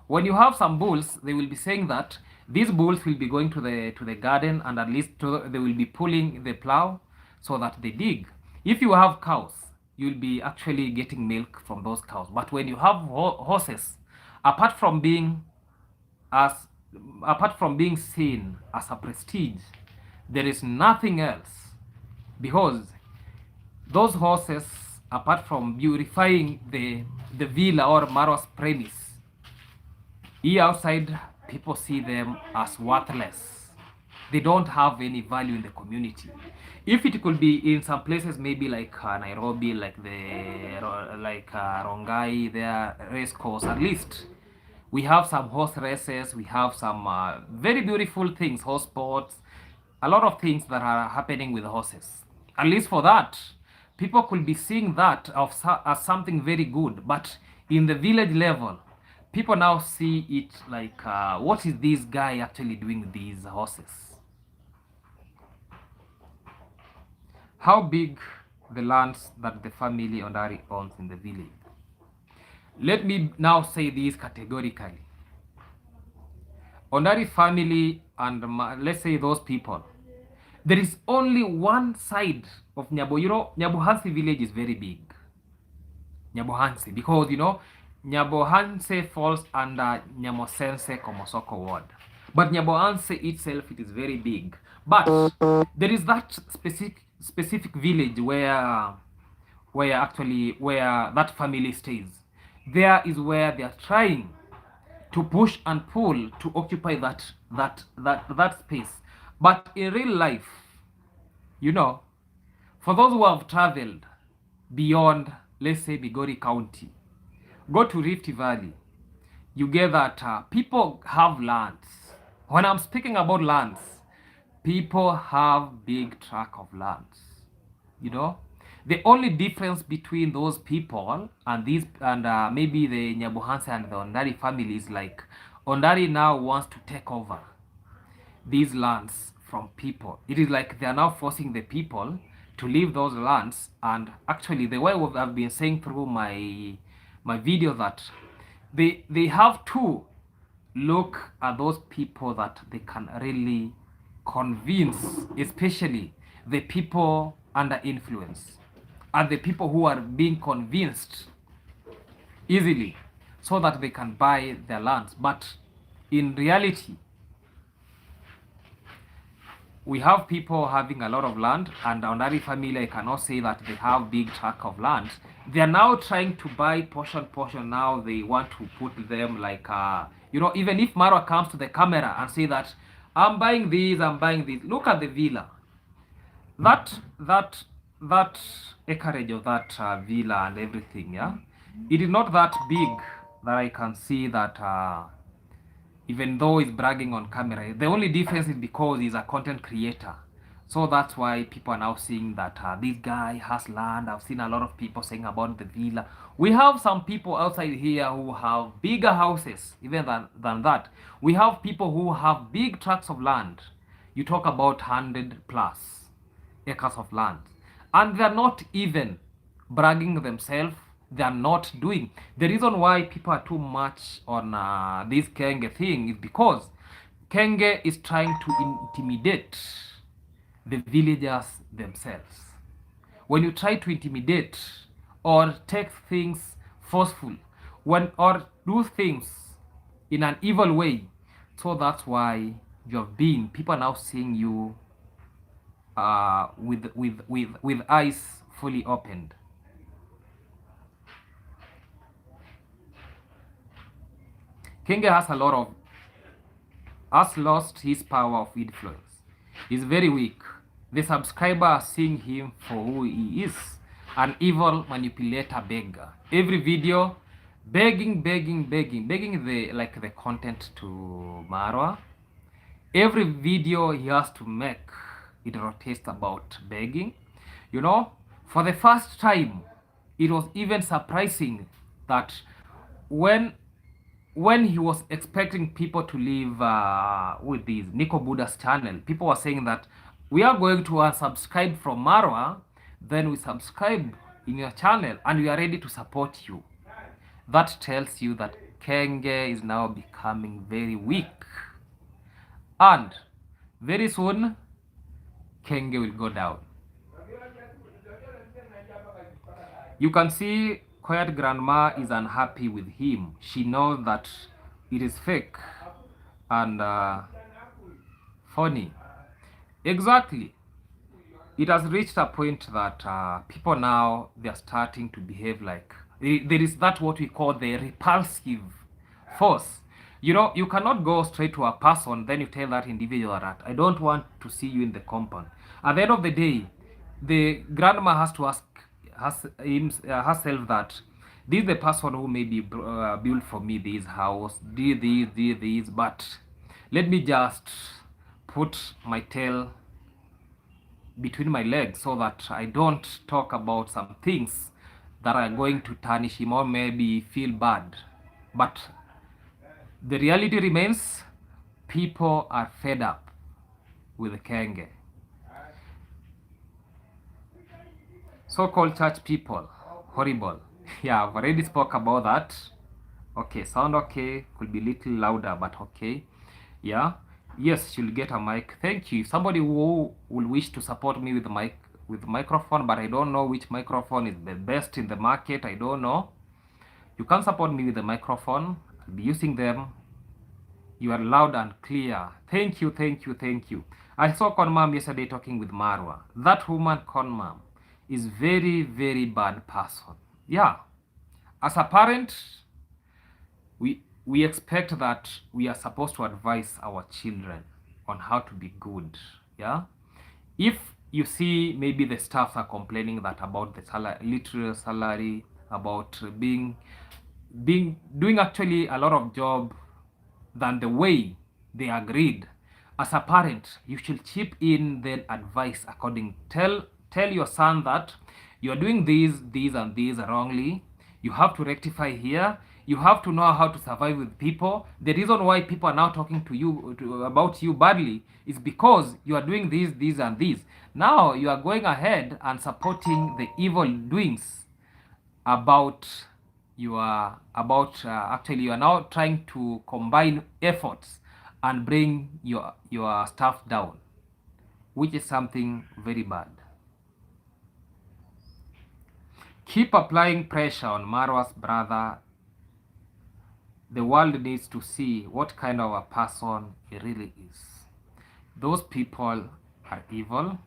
When you have some bulls, they will be saying that these bulls will be going to the garden, and at least they will be pulling the plow so that they dig. If you have cows, you'll be actually getting milk from those cows. But when you have horses, apart from being as apart from being seen as a prestige, there is nothing else, because those horses, apart from beautifying the villa or Marwa's premise, here outside people see them as worthless. They don't have any value in the community. If it could be in some places, maybe like Nairobi, like Rongai, their race course, at least we have some horse races, we have some very beautiful things, horse sports, a lot of things that are happening with horses. At least for that, people could be seeing that as something very good. But in the village level, people now see it like, what is this guy actually doing with these horses? How big the lands that the family Ondari owns in the village? Let me now say this categorically. Ondari family and let's say those people, there is only one side of Nyabo. You know, Nyabohansi village is very big. Nyabohansi, because you know, Nyabohansi falls under Nyamosense Komosoko ward. But Nyabohansi itself, it is very big. But there is that specific village where that family stays. There is where they are trying to push and pull to occupy that space. But in real life, you know, for those who have traveled beyond, let's say, Migori County, go to Rift Valley, you get that people have lands. When I'm speaking about lands, people have big tract of lands. You know, the only difference between those people and maybe the Nyabohansi and the Ondari family is like Ondari now wants to take over these lands from people. It is like they are now forcing the people to leave those lands. And actually, the way I've been saying through my video, that they have to look at those people that they can really convince, especially the people under influence and the people who are being convinced easily, so that they can buy their lands. But in reality, we have people having a lot of land, and Ondari family, I cannot say that they have big tract of land. They are now trying to buy portion. Now they want to put them like, you know, even if Marwa comes to the camera and say that I'm buying these, look at the villa. That acreage of that villa and everything, yeah, it is not that big that I can see that even though he's bragging on camera. The only difference is because he's a content creator. So that's why people are now seeing that this guy has land. I've seen a lot of people saying about the villa. We have some people outside here who have bigger houses even than that. We have people who have big tracts of land. You talk about 100+ acres of land. And they're not even bragging themselves. They are not doing. The reason why people are too much on this Kenge thing is because Kenge is trying to intimidate the villagers themselves. When you try to intimidate or take things forceful, or do things in an evil way, so that's why people are now seeing you with eyes fully opened. Kenge has lost his power of influence. He's very weak. The subscriber are seeing him for who he is. an evil manipulator beggar. Every video begging, the like the content to Marwa. Every video he has to make, it rotates about begging. You know, for the first time, it was even surprising that when when he was expecting people to leave with this Nico Buddha's channel, people were saying that we are going to unsubscribe from Marwa, then we subscribe in your channel and we are ready to support you. That tells you that Kenge is now becoming very weak. And very soon, Kenge will go down. You can see Quiet Grandma is unhappy with him. She knows that it is fake and funny. Exactly. It has reached a point that people now, they are starting to behave like, there is that what we call the repulsive force. You know, you cannot go straight to a person, then you tell that individual that, I don't want to see you in the compound. At the end of the day, the grandma has to ask herself that, this is the person who maybe built for me this house, did this, but let me just put my tail between my legs so that I don't talk about some things that are going to tarnish him or maybe feel bad. But the reality remains, people are fed up with Kenge. So-called church people, horrible. Yeah, I've already spoke about that. Okay, sound okay, could be a little louder, but okay. Yeah, yes, you'll get a mic. Thank you. Somebody who will wish to support me with the mic, with microphone, but I don't know which microphone is the best in the market. I don't know. You can support me with the microphone. I'll be using them. You are loud and clear. Thank you, thank you, thank you. I saw Conmam yesterday talking with Marwa. That woman, Conmam, is very, very bad person. Yeah. As a parent, we expect that we are supposed to advise our children on how to be good. Yeah. If you see maybe the staff are complaining that about the salary, literal salary, about doing actually a lot of job than the way they agreed. As a parent, you should chip in then advice according. Tell your son that you are doing these and these wrongly. You have to rectify here. You have to know how to survive with people. The reason why people are now talking to you about you badly is because you are doing these and these. Now you are going ahead and supporting the evil doings about actually you are now trying to combine efforts and bring your staff down, which is something very bad. Keep applying pressure on Marwa's brother. The world needs to see what kind of a person he really is. Those people are evil.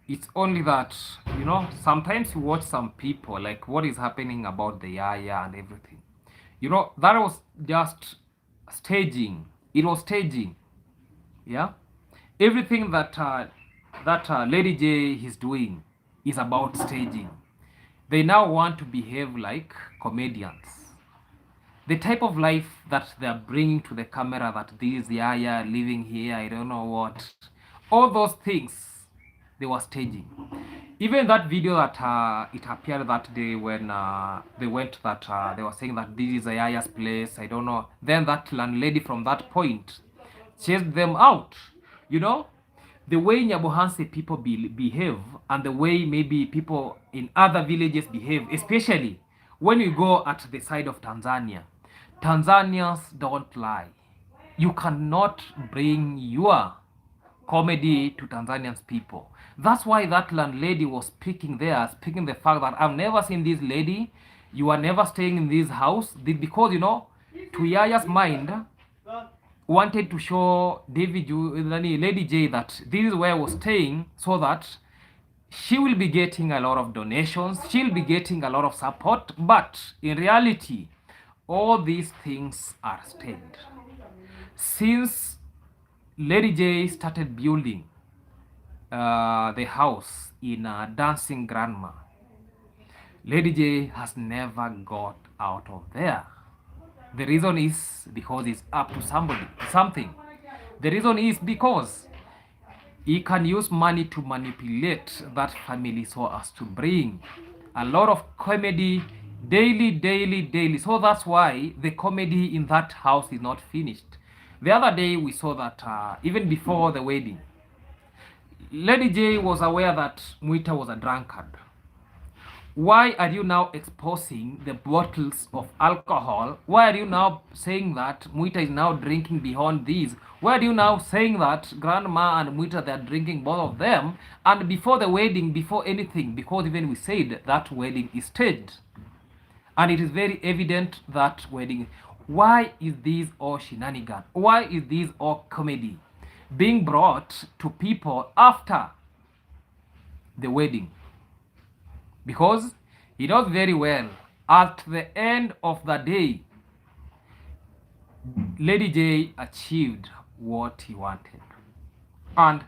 It's only that, you know, sometimes you watch some people, like what is happening about the Yaya and everything. You know, that was just staging. It was staging. Yeah? Everything that Lady J is doing is about staging. They now want to behave like comedians. The type of life that they are bringing to the camera, that this Yaya living here, I don't know what, all those things, they were staging. Even that video that it appeared that day when they went, that they were saying that this is a Yaya's place, I don't know. Then that landlady from that point chased them out. You know, the way Nyabohanse people behave and the way maybe people in other villages behave, especially when you go at the side of Tanzania. Tanzanians don't lie. You cannot bring your comedy to Tanzanians people. That's why that landlady was speaking there, speaking the fact that I've never seen this lady. You are never staying in this house. Because, you know, to Yaya's mind, wanted to show Lady J that this is where I was staying, so that she will be getting a lot of donations, she'll be getting a lot of support, but in reality, all these things are staged. Since Lady J started building the house in Dancing Grandma, Lady J has never got out of there. The reason is because it's up to something. The reason is because he can use money to manipulate that family so as to bring a lot of comedy daily. So that's why the comedy in that house is not finished. The other day we saw that even before the wedding, Lady J was aware that Mwita was a drunkard. Why are you now exposing the bottles of alcohol? Why are you now saying that Mwita is now drinking beyond these? Why are you now saying that Grandma and Mwita, they are drinking, both of them? And before the wedding, before anything, because even we said that wedding is staged. And it is very evident that wedding. Why is this all shenanigan? Why is this all comedy being brought to people after the wedding? Because he knows very well at the end of the day, Lady J achieved what he wanted. And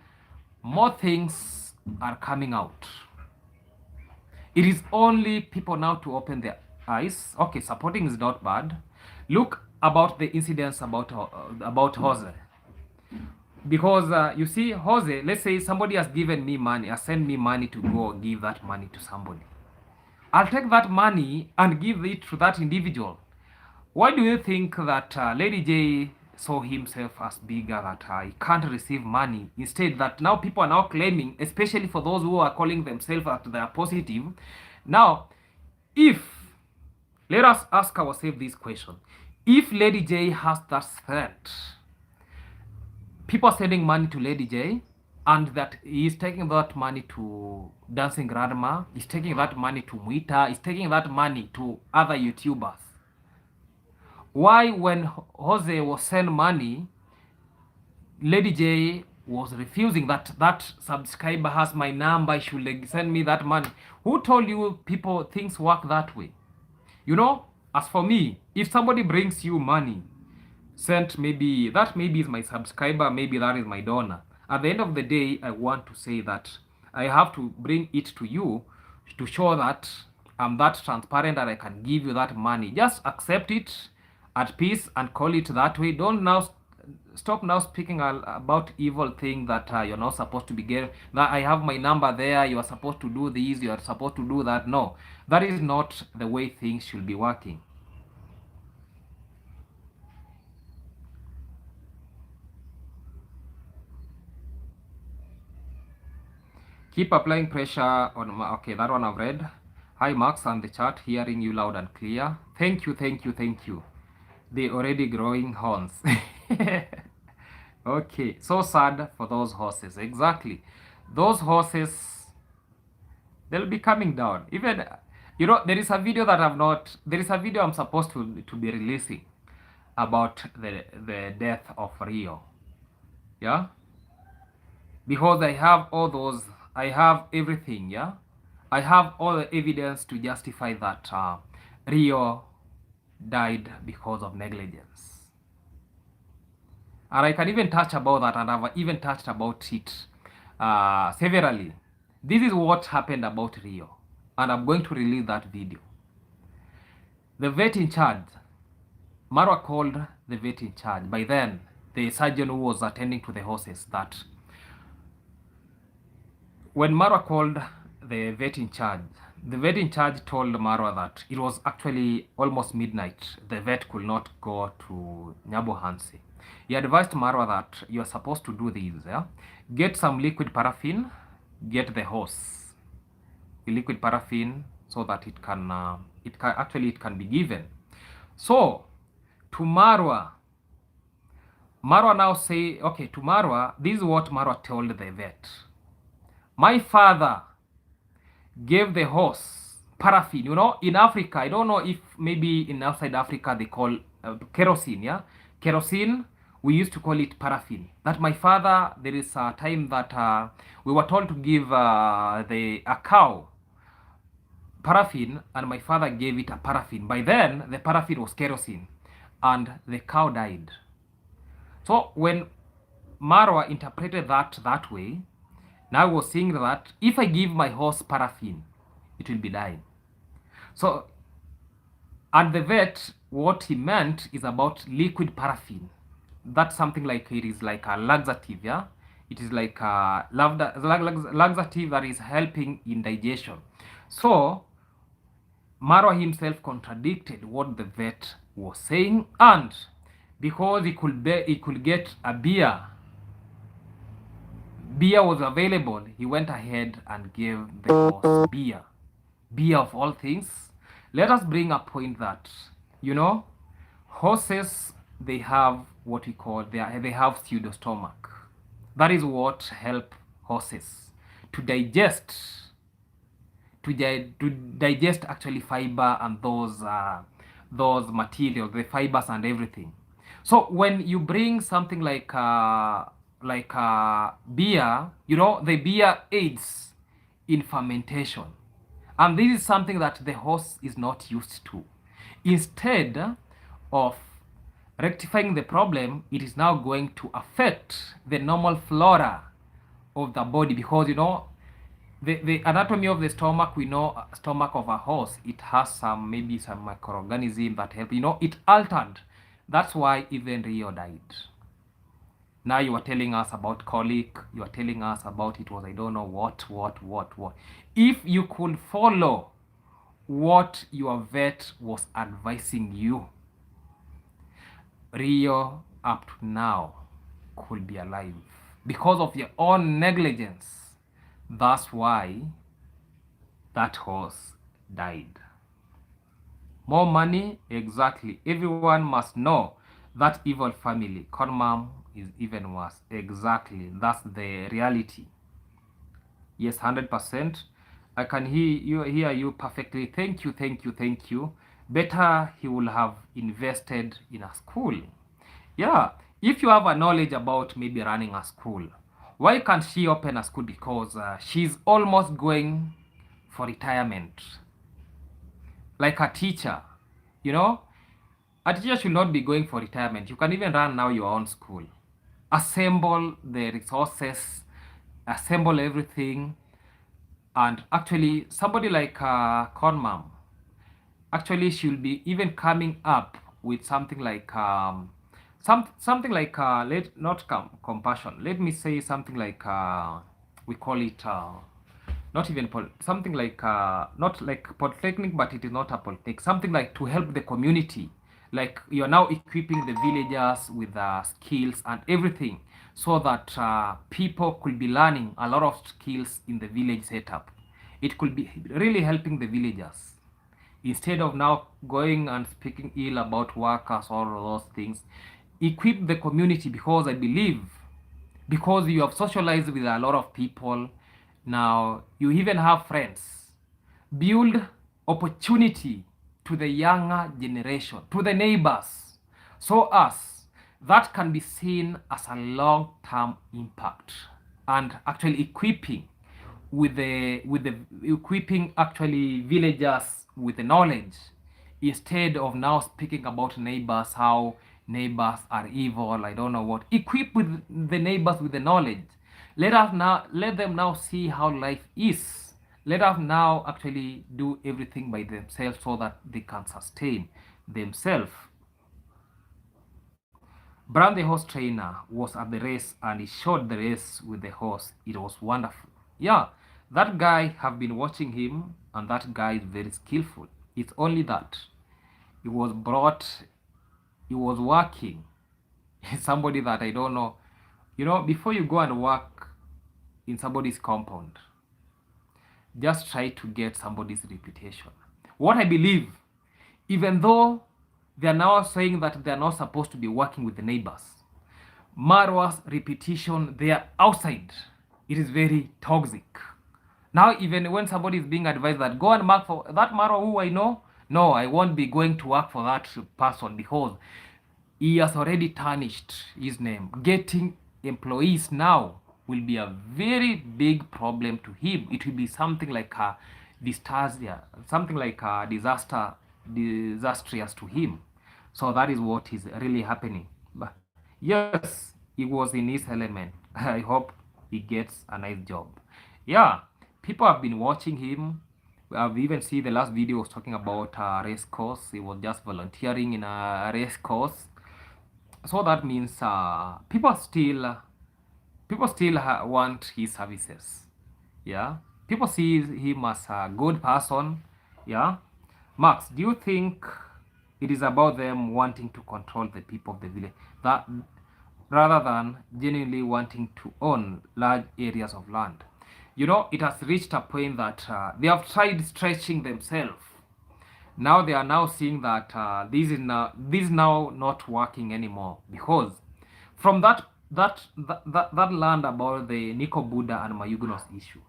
more things are coming out. It is only people now to open their eyes. Okay, supporting is not bad. Look about the incidents about Jose. Because you see, Jose, let's say somebody has given me money, has sent me money to go give that money to somebody. I'll take that money and give it to that individual. Why do you think that Lady J saw himself as bigger, that he can't receive money? Instead, that now people are now claiming, especially for those who are calling themselves that they are positive. Now, if, let us ask ourselves this question. If Lady J has that threat, people are sending money to Lady J, and that he is taking that money to Dancing Grandma, he's taking that money to Mwita, he's taking that money to other YouTubers. Why, when Jose was sent money, Lady J was refusing that subscriber has my number, should send me that money? Who told you people things work that way? You know, as for me, if somebody brings you money, sent maybe is my subscriber, maybe that is my donor. At the end of the day, I want to say that I have to bring it to you to show that I'm that transparent and I can give you that money. Just accept it at peace and call it that way. Don't now stop now speaking about evil thing that you're not supposed to be getting. That I have my number there, you are supposed to do this, you are supposed to do that. No, that is not the way things should be working. Keep applying pressure on my, okay, that one I've read. Hi Max on the chat, hearing you loud and clear. Thank you. They already growing horns. Okay, so sad for those horses. Exactly. Those horses, they'll be coming down. Even, you know, there is a video I'm supposed to be releasing about the death of Rio. Yeah? Because I have all those, I have everything, yeah? I have all the evidence to justify that Rio died because of negligence. And I can even touch about that, and I've even touched about it severally. This is what happened about Rio, and I'm going to release that video. The vet in charge, Marwa called the vet in charge. By then, the surgeon who was attending to the horses, that when Marwa called the vet in charge told Marwa that it was actually almost midnight. The vet could not go to Nyabohansi. He advised Marwa that you are supposed to do this, yeah? Get some liquid paraffin, get the horse the liquid paraffin so that it can be given. So to Marwa now say, okay, to Marwa, this is what Marwa told the vet. My father gave the horse paraffin. You know, in Africa, I don't know if maybe in outside Africa they call kerosene, yeah? Kerosene, we used to call it paraffin. That my father, there is a time that we were told to give a cow paraffin, and my father gave it a paraffin. By then, the paraffin was kerosene, and the cow died. So when Marwa interpreted that way, now I was saying that if I give my horse paraffin, it will be dying. So, and the vet, what he meant is about liquid paraffin. That's something like it is like a laxative, yeah. It is like a laxative that is helping in digestion. So Marwa himself contradicted what the vet was saying, and because he could get a beer was available, he went ahead and gave the horse beer. Beer of all things. Let us bring a point that, you know, horses, they have what we call, they have pseudostomach. That is what help horses to digest, to digest actually fiber and those materials, the fibers and everything. So when you bring something like beer, you know, the beer aids in fermentation, and this is something that the horse is not used to. Instead of rectifying the problem, it is now going to affect the normal flora of the body, because you know the anatomy of the stomach, we know stomach of a horse, it has some, maybe some microorganism that help, you know, it altered. That's why even Rio died. Now you are telling us about colic, you are telling us about it was, I don't know what. If you could follow what your vet was advising you, Rio up to now could be alive. Because of your own negligence, that's why that horse died. More money? Exactly. Everyone must know that evil family. Conmam is even worse. Exactly. That's the reality. Yes, 100%. I can hear you perfectly. Thank you. Better he will have invested in a school. Yeah, if you have a knowledge about maybe running a school, why can't she open a school? Because she's almost going for retirement. Like a teacher, you know, a teacher should not be going for retirement. You can even run now your own school. Assemble the resources, assemble everything, and actually somebody like Conmam, actually she'll be even coming up with something like something like let not compassion. Let me say something like we call it not even something like not like polytechnic, but it is not a polytechnic. Something like to help the community. Like you are now equipping the villagers with skills and everything, so that people could be learning a lot of skills in the village setup. It could be really helping the villagers, instead of now going and speaking ill about workers or those things. Equip the community, because I believe, because you have socialized with a lot of people, now you even have friends. Build opportunity to the younger generation, to the neighbors, so as that can be seen as a long-term impact, and actually equipping with the equipping actually villagers with the knowledge, instead of now speaking about neighbors, how neighbors are evil, I don't know what. Equip with the neighbors with the knowledge. Let them now see how life is. Let us now actually do everything by themselves, so that they can sustain themselves. Brown, the horse trainer, was at the race, and he showed the race with the horse. It was wonderful. Yeah, that guy have been watching him, and that guy is very skillful. It's only that he was brought, he was working. Somebody that I don't know. You know, before you go and work in somebody's compound, just try to get somebody's reputation. What I believe, even though they are now saying that they are not supposed to be working with the neighbors, Marwa's reputation there outside, it is very toxic. Now, even when somebody is being advised that go and work for that Marwa who I know, no, I won't be going to work for that person, because he has already tarnished his name. Getting employees now will be a very big problem to him. It will be something like a disaster, something like a disastrous to him. So that is what is really happening. But yes, he was in his element. I hope he gets a nice job. Yeah, people have been watching him. We even see the last video was talking about a race course. He was just volunteering in a race course. So that means people still want his services. Yeah, people see him as a good person. Yeah, Max, do you think it is about them wanting to control the people of the village that rather than genuinely wanting to own large areas of land? You know, it has reached a point that they have tried stretching themselves. Now they are now seeing that this is now not working anymore, because from that land about the Nico Buddha and Mayugnos issue,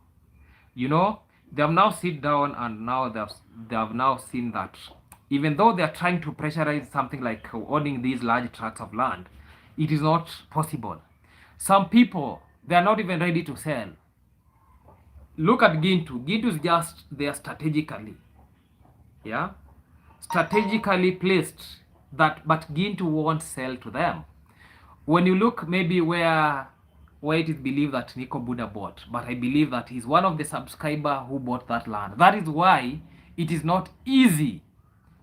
you know, they have now sit down and now they have now seen that even though they are trying to pressurize something like owning these large tracts of land, it is not possible. Some people, they are not even ready to sell. Look at Gintu. Gintu is just there strategically, yeah, strategically placed, that but Gintu won't sell to them. When you look maybe where it is believed that Nico Buddha bought, but I believe that he's one of the subscriber who bought that land. That is why it is not easy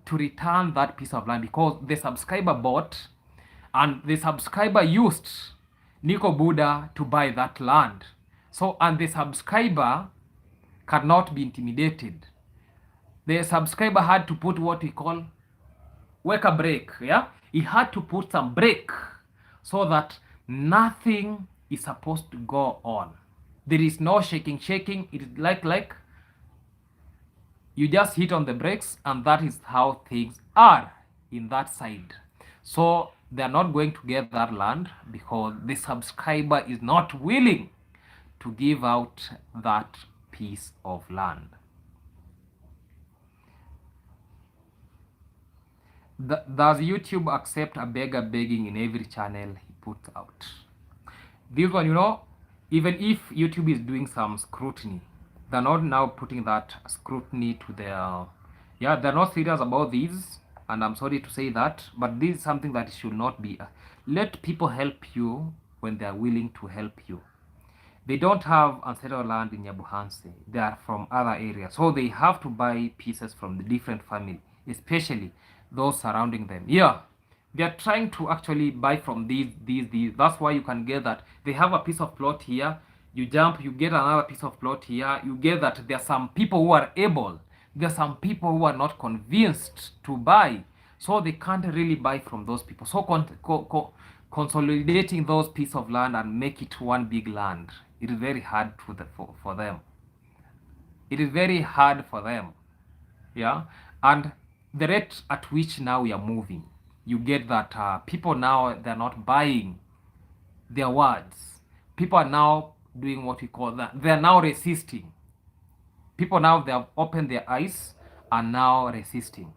to return that piece of land, because the subscriber bought and the subscriber used Nico Buddha to buy that land. So, and the subscriber cannot be intimidated. The subscriber had to put what we call wake a break. Yeah, he had to put some break so that nothing is supposed to go on. There is no shaking. It is like you just hit on the brakes, and that is how things are in that side. So they are not going to get that land because the subscriber is not willing to give out that piece of land. Does YouTube accept a beggar begging in every channel he puts out? This one, you know, even if YouTube is doing some scrutiny, they're not now putting that scrutiny to their, yeah, they're not serious about these, and I'm sorry to say that, but this is something that should not be. Let people help you when they are willing to help you. They don't have ancestral land in Nyabuhanse. They are from other areas, so they have to buy pieces from the different family, especially those surrounding them. Yeah, they are trying to actually buy from these. That's why you can get that they have a piece of plot here. You jump, you get another piece of plot here. You get that there are some people who are able. There are some people who are not convinced to buy, so they can't really buy from those people. So consolidating those pieces of land and make it one big land, it is very hard for them. It is very hard for them. Yeah, and the rate at which now we are moving, you get that people now, they're not buying their words. People are now doing what we call that. They're now resisting. People now, they have opened their eyes and now resisting.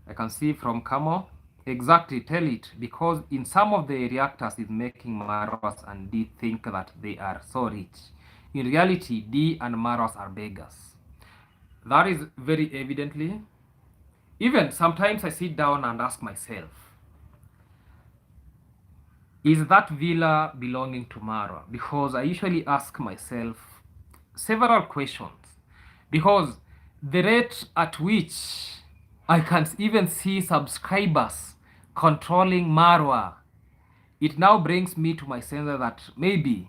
I can see from Kamo, exactly, tell it, because in some of the reactors is making Maros and D think that they are so rich. In reality, D and Maros are beggars. That is very evidently. Even sometimes I sit down and ask myself, is that villa belonging to Marwa? Because I usually ask myself several questions. Because the rate at which I can even see subscribers controlling Marwa, it now brings me to my sense that maybe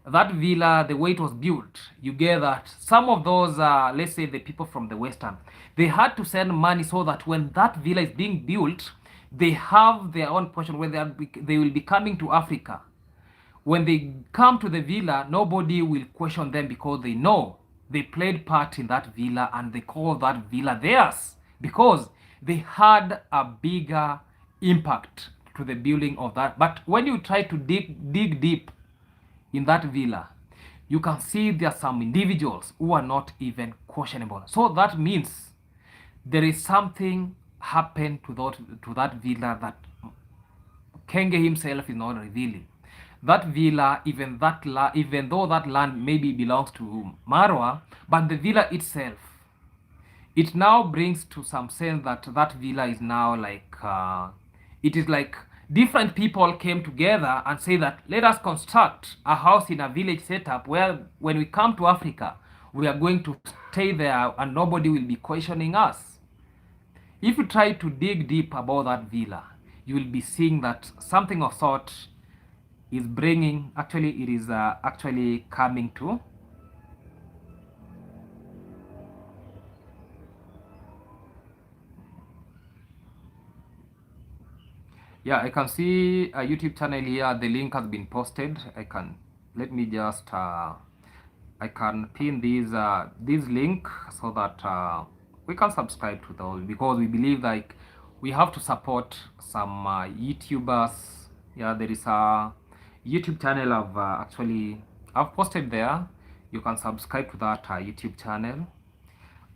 that villa, the way it was built, you get that some of those, let's say the people from the Western, they had to send money so that when that villa is being built, they have their own portion when they will be coming to Africa. When they come to the villa, nobody will question them because they know they played part in that villa and they call that villa theirs because they had a bigger impact to the building of that. But when you try to dig deep in that villa, you can see there are some individuals who are not even questionable. So that means there is something happened to that villa that Kenge himself is not revealing. That villa, even though that land maybe belongs to Marwa, but the villa itself, it now brings to some sense that that villa is now like, it is like different people came together and say that let us construct a house in a village setup where when we come to Africa, we are going to stay there and nobody will be questioning us. If you try to dig deep about that villa, you will be seeing that something of sort is bringing, actually it is actually coming to. Yeah, I can see a YouTube channel here. The link has been posted. Let me just I can pin this link so that we can subscribe to those, because we believe like we have to support some YouTubers. Yeah, there is a YouTube channel I've posted there. You can subscribe to that YouTube channel.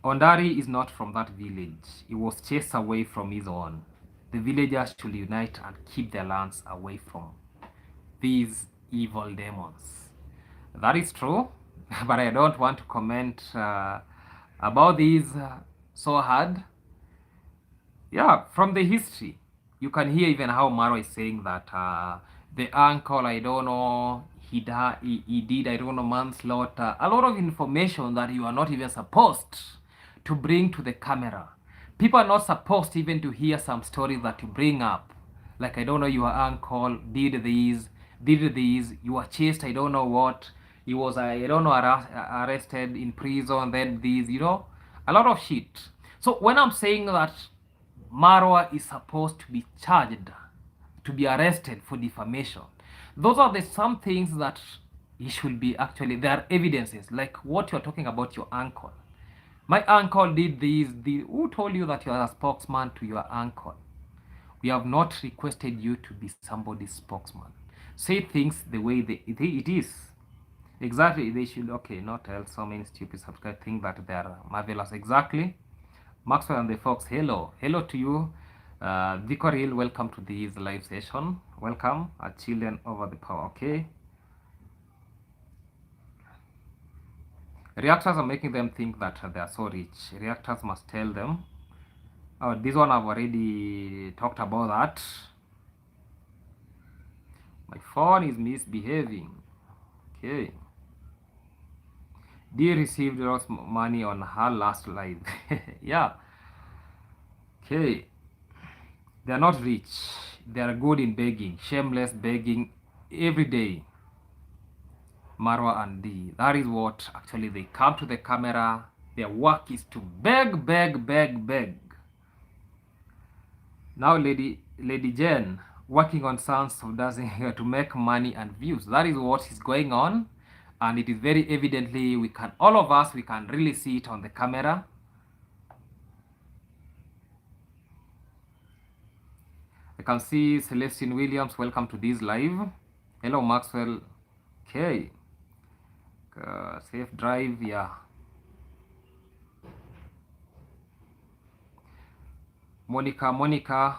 Ondari is not from that village. He was chased away from his own. The villagers should unite and keep their lands away from these evil demons. That is true, but I don't want to comment about these so hard. Yeah, from the history, you can hear even how Maro is saying that the uncle, I don't know, he did, I don't know, manslaughter. A lot of information that you are not even supposed to bring to the camera. People are not supposed even to hear some stories that you bring up. Like, I don't know, your uncle did this, you were chased, I don't know what. He was, I don't know, arrested in prison, then this, a lot of shit. So when I'm saying that Marwa is supposed to be charged, to be arrested for defamation, those are some things that he should be actually, there are evidences, like what you're talking about your uncle. My uncle did this. Who told you that you are a spokesman to your uncle? We have not requested you to be somebody's spokesman. Say things the way it is. Exactly, they should, okay, not tell so many stupid subscribers think that they are marvelous. Exactly. Maxwell and the Fox, hello. Hello to you. Vicoril, welcome to this live session. Welcome. Our children over the power, okay? Reactors are making them think that they are so rich. Reactors must tell them. Oh, this one I've already talked about that. My phone is misbehaving. Okay. Dee received lots of money on her last live. Yeah. Okay. They are not rich. They are good in begging. Shameless begging every day. Marwa and Dee. That is what actually they come to the camera. Their work is to beg, beg, beg, beg. Now Lady Jen working on Sons of Dancing to make money and views. That is what is going on, and it is very evidently all of us can really see it on the camera. I can see Celestine Williams, welcome to this live. Hello Maxwell. Okay. Safe drive, yeah. Monica,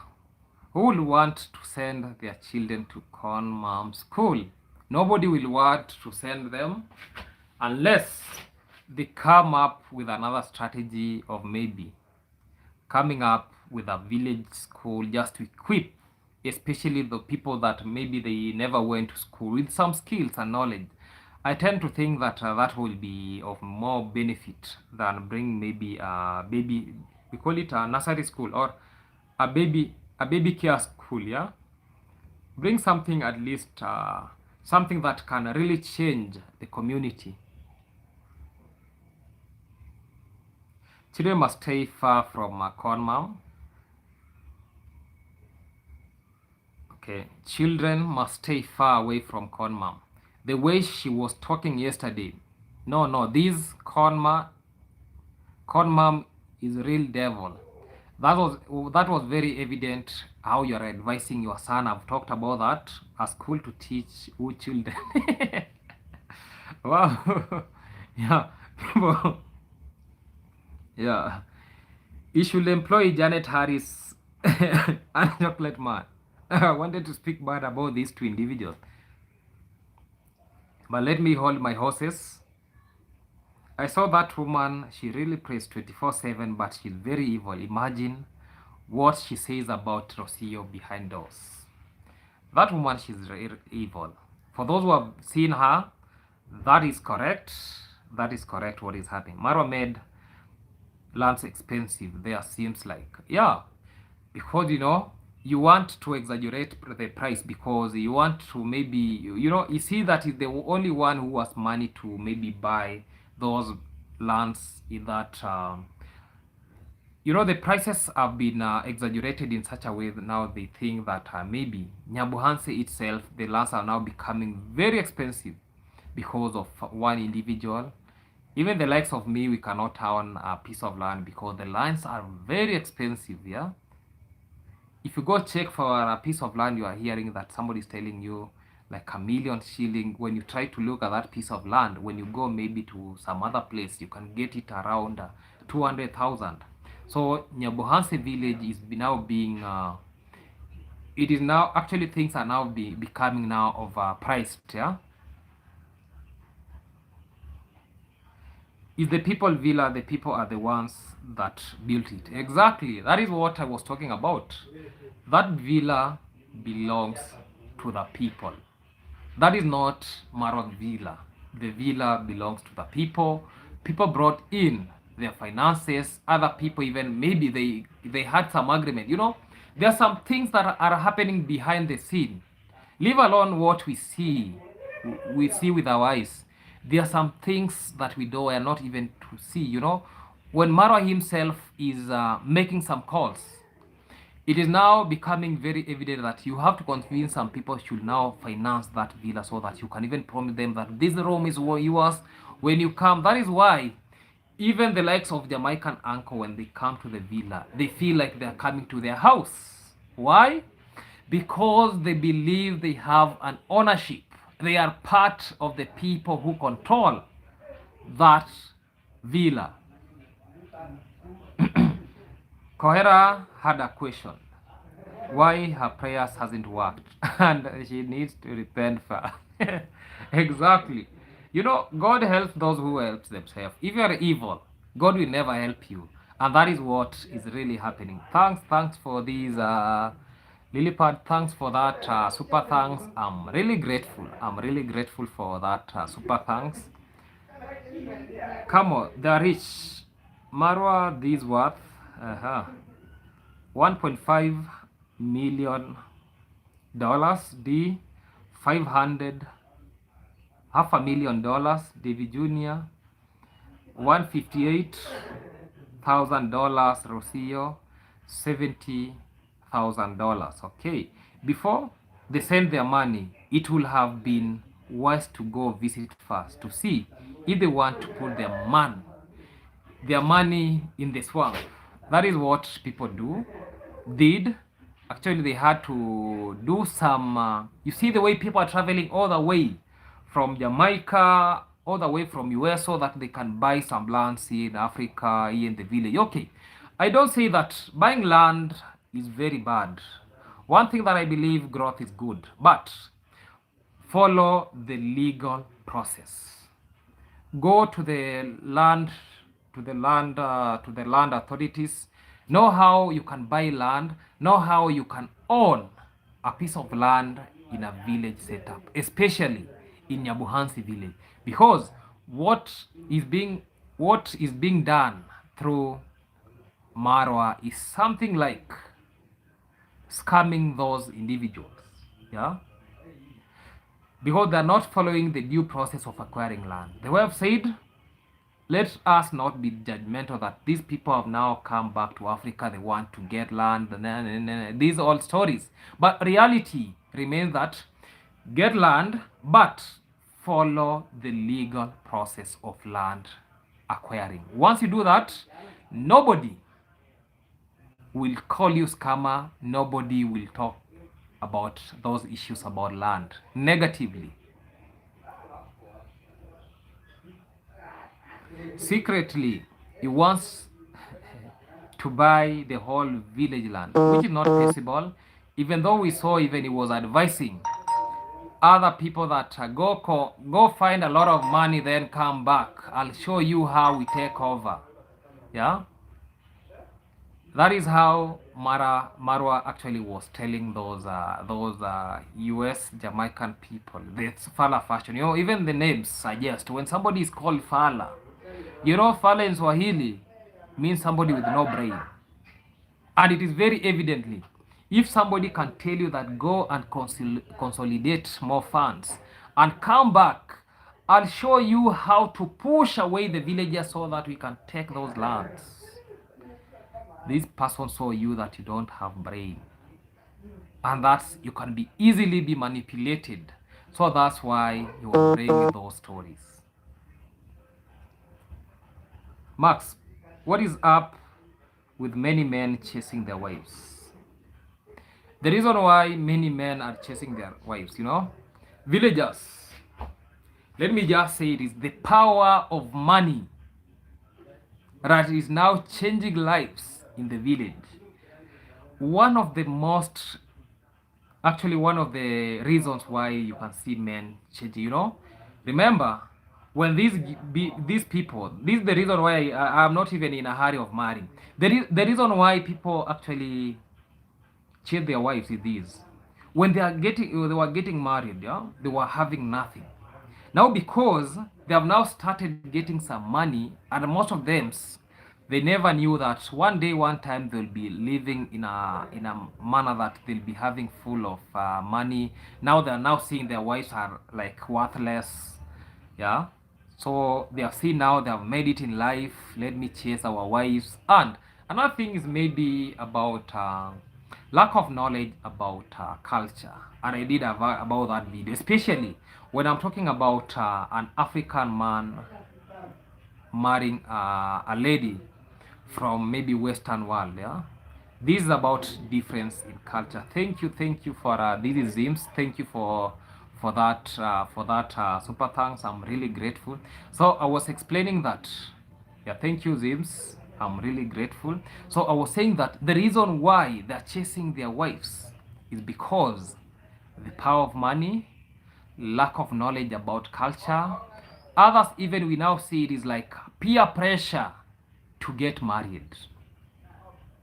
who will want to send their children to Con Mom School? Nobody will want to send them unless they come up with another strategy of maybe coming up with a village school just to equip, especially the people that maybe they never went to school, with some skills and knowledge. I tend to think that that will be of more benefit than bring maybe a baby, we call it a nursery school, or a baby care school. Yeah, bring something, at least something that can really change the community. Children must stay far from Con Mom. Okay, children must stay far away from Con Mom. The way she was talking yesterday, no, this Con Mom is real devil. That was very evident how you're advising your son. I've talked about that. A school to teach children. Wow. Yeah, people. Yeah, you should employ Janet Harris and Chocolate Man. I wanted to speak bad about these two individuals, but let me hold my horses. I saw that woman, she really prays 24/7, but she's very evil. Imagine what she says about Rocio behind doors. That woman, she's evil. For those who have seen her, that is correct. That is correct what is happening. Marwa made lands expensive there, seems like. Yeah, because you want to exaggerate the price because you want to maybe you see that is the only one who has money to maybe buy those lands in that the prices have been exaggerated in such a way that now they think that maybe Nyabuhanse itself, the lands are now becoming very expensive because of one individual. Even the likes of me, we cannot own a piece of land because the lands are very expensive. Yeah, if you go check for a piece of land, you are hearing that somebody is telling you like $1,000,000 shilling. When you try to look at that piece of land, when you go maybe to some other place, you can get it around 200,000. So Nyabuhanse village is now being it is now actually things are now becoming now overpriced. Yeah, is the people villa, the people are the ones that built it. Exactly, that is what I was talking about. That villa belongs to the people. That is not Marwak villa. The villa belongs to the people. People brought in their finances. Other people even maybe they had some agreement. There are some things that are happening behind the scene. Leave alone what we see with our eyes. There are some things that we are not even to see. When Marwa himself is making some calls, it is now becoming very evident that you have to convince some people should now finance that villa so that you can even promise them that this room is yours when you come. That is why even the likes of Jamaican uncle, when they come to the villa, they feel like they are coming to their house. Why? Because they believe they have an ownership. They are part of the people who control that villa. Kohera had a question. Why her prayers hasn't worked and she needs to repent first. Exactly. God helps those who help themselves. If you are evil, God will never help you. And that is what is really happening. Thanks for these Lilipad, thanks for that super thanks. I'm really grateful. I'm really grateful for that super thanks. Come on, they are rich. Marwa, this worth 1.5 million dollars. D 500 $500,000. David Jr. $158,000. Rocio $70,000. Okay, before they send their money, it will have been wise to go visit first to see if they want to put their money in the swamp. That is what people did. Actually, they had to do some you see the way people are traveling all the way from Jamaica, all the way from US, so that they can buy some lands here in Africa, here in the village. Okay, I don't say that buying land is very bad. One thing that I believe, growth is good, but follow the legal process. Go to the land authorities. Know how you can buy land. Know how you can own a piece of land in a village setup, especially in Nyabuhanse village, because what is being done through Marwa is something like scamming those individuals. Yeah, because they are not following the due process of acquiring land. The way I've said, let us not be judgmental that these people have now come back to Africa, they want to get land, these all stories. But reality remains that get land, but follow the legal process of land acquiring. Once you do that, nobody will call you scammer, nobody will talk about those issues about land negatively. Secretly, he wants to buy the whole village land, which is not possible, even though we saw even he was advising other people that go find a lot of money, then come back. I'll show you how we take over. Yeah, That is how Marwa actually was telling those US Jamaican people. This Fala fashion. You know, even the names suggest when somebody is called Fala. You know, Fala in Swahili means somebody with no brain. And it is very evidently, if somebody can tell you that go and consolidate more funds and come back, I'll show you how to push away the villagers so that we can take those lands. This person saw you that you don't have brain, and that's you can be easily be manipulated. So that's why he was bringing those stories. Max, what is up with many men chasing their wives? The reason why many men are chasing their wives, you know, villagers, let me just say it is the power of money that is now changing lives in the village. One of the most, actually, one of the reasons why you can see men changing, you know, remember when these people, this is the reason why I'm not even in a hurry of marrying. The reason why people actually cheat their wives is this: when they were getting married, yeah, they were having nothing. Now because they have now started getting some money, and most of them, they never knew that one day, one time, they'll be living in a manner that they'll be having full of money. Now they're now seeing their wives are like worthless, yeah. So they have seen now they have made it in life. Let me chase our wives. And another thing is maybe about lack of knowledge about culture. And I did about that video, especially when I'm talking about an African man marrying a lady from maybe Western world. Yeah, this is about difference in culture. Thank you for this is Zims. Thank you for that super thanks. I'm really grateful. So I was explaining that. Yeah, thank you, Zims. I'm really grateful. So I was saying that the reason why they're chasing their wives is because the power of money, lack of knowledge about culture. Others, even we now see it is like peer pressure to get married.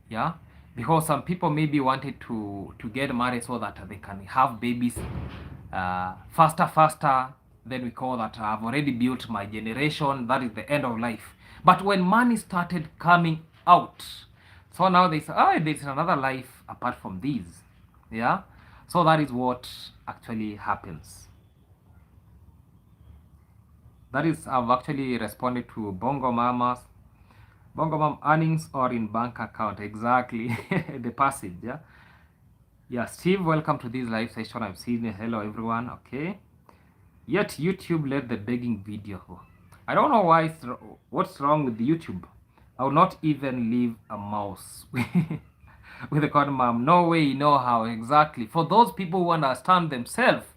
Yeah, because some people maybe wanted to get married so that they can have babies faster. Then we call that I've already built my generation. That is the end of life. But when money started coming out, so now they say, oh, there's another life apart from these. Yeah, so that is what actually happens. That is, I've actually responded to Bongo Mamas. Bongo Mom earnings or in bank account. Exactly. The passage, yeah. Yeah, Steve, welcome to this live session. I've seen it. Hello, everyone. Okay. Yet YouTube let the begging video. I don't know why. What's wrong with YouTube? I will not even leave a mouse with a cotton mom. No way, no how. Exactly. For those people who understand themselves,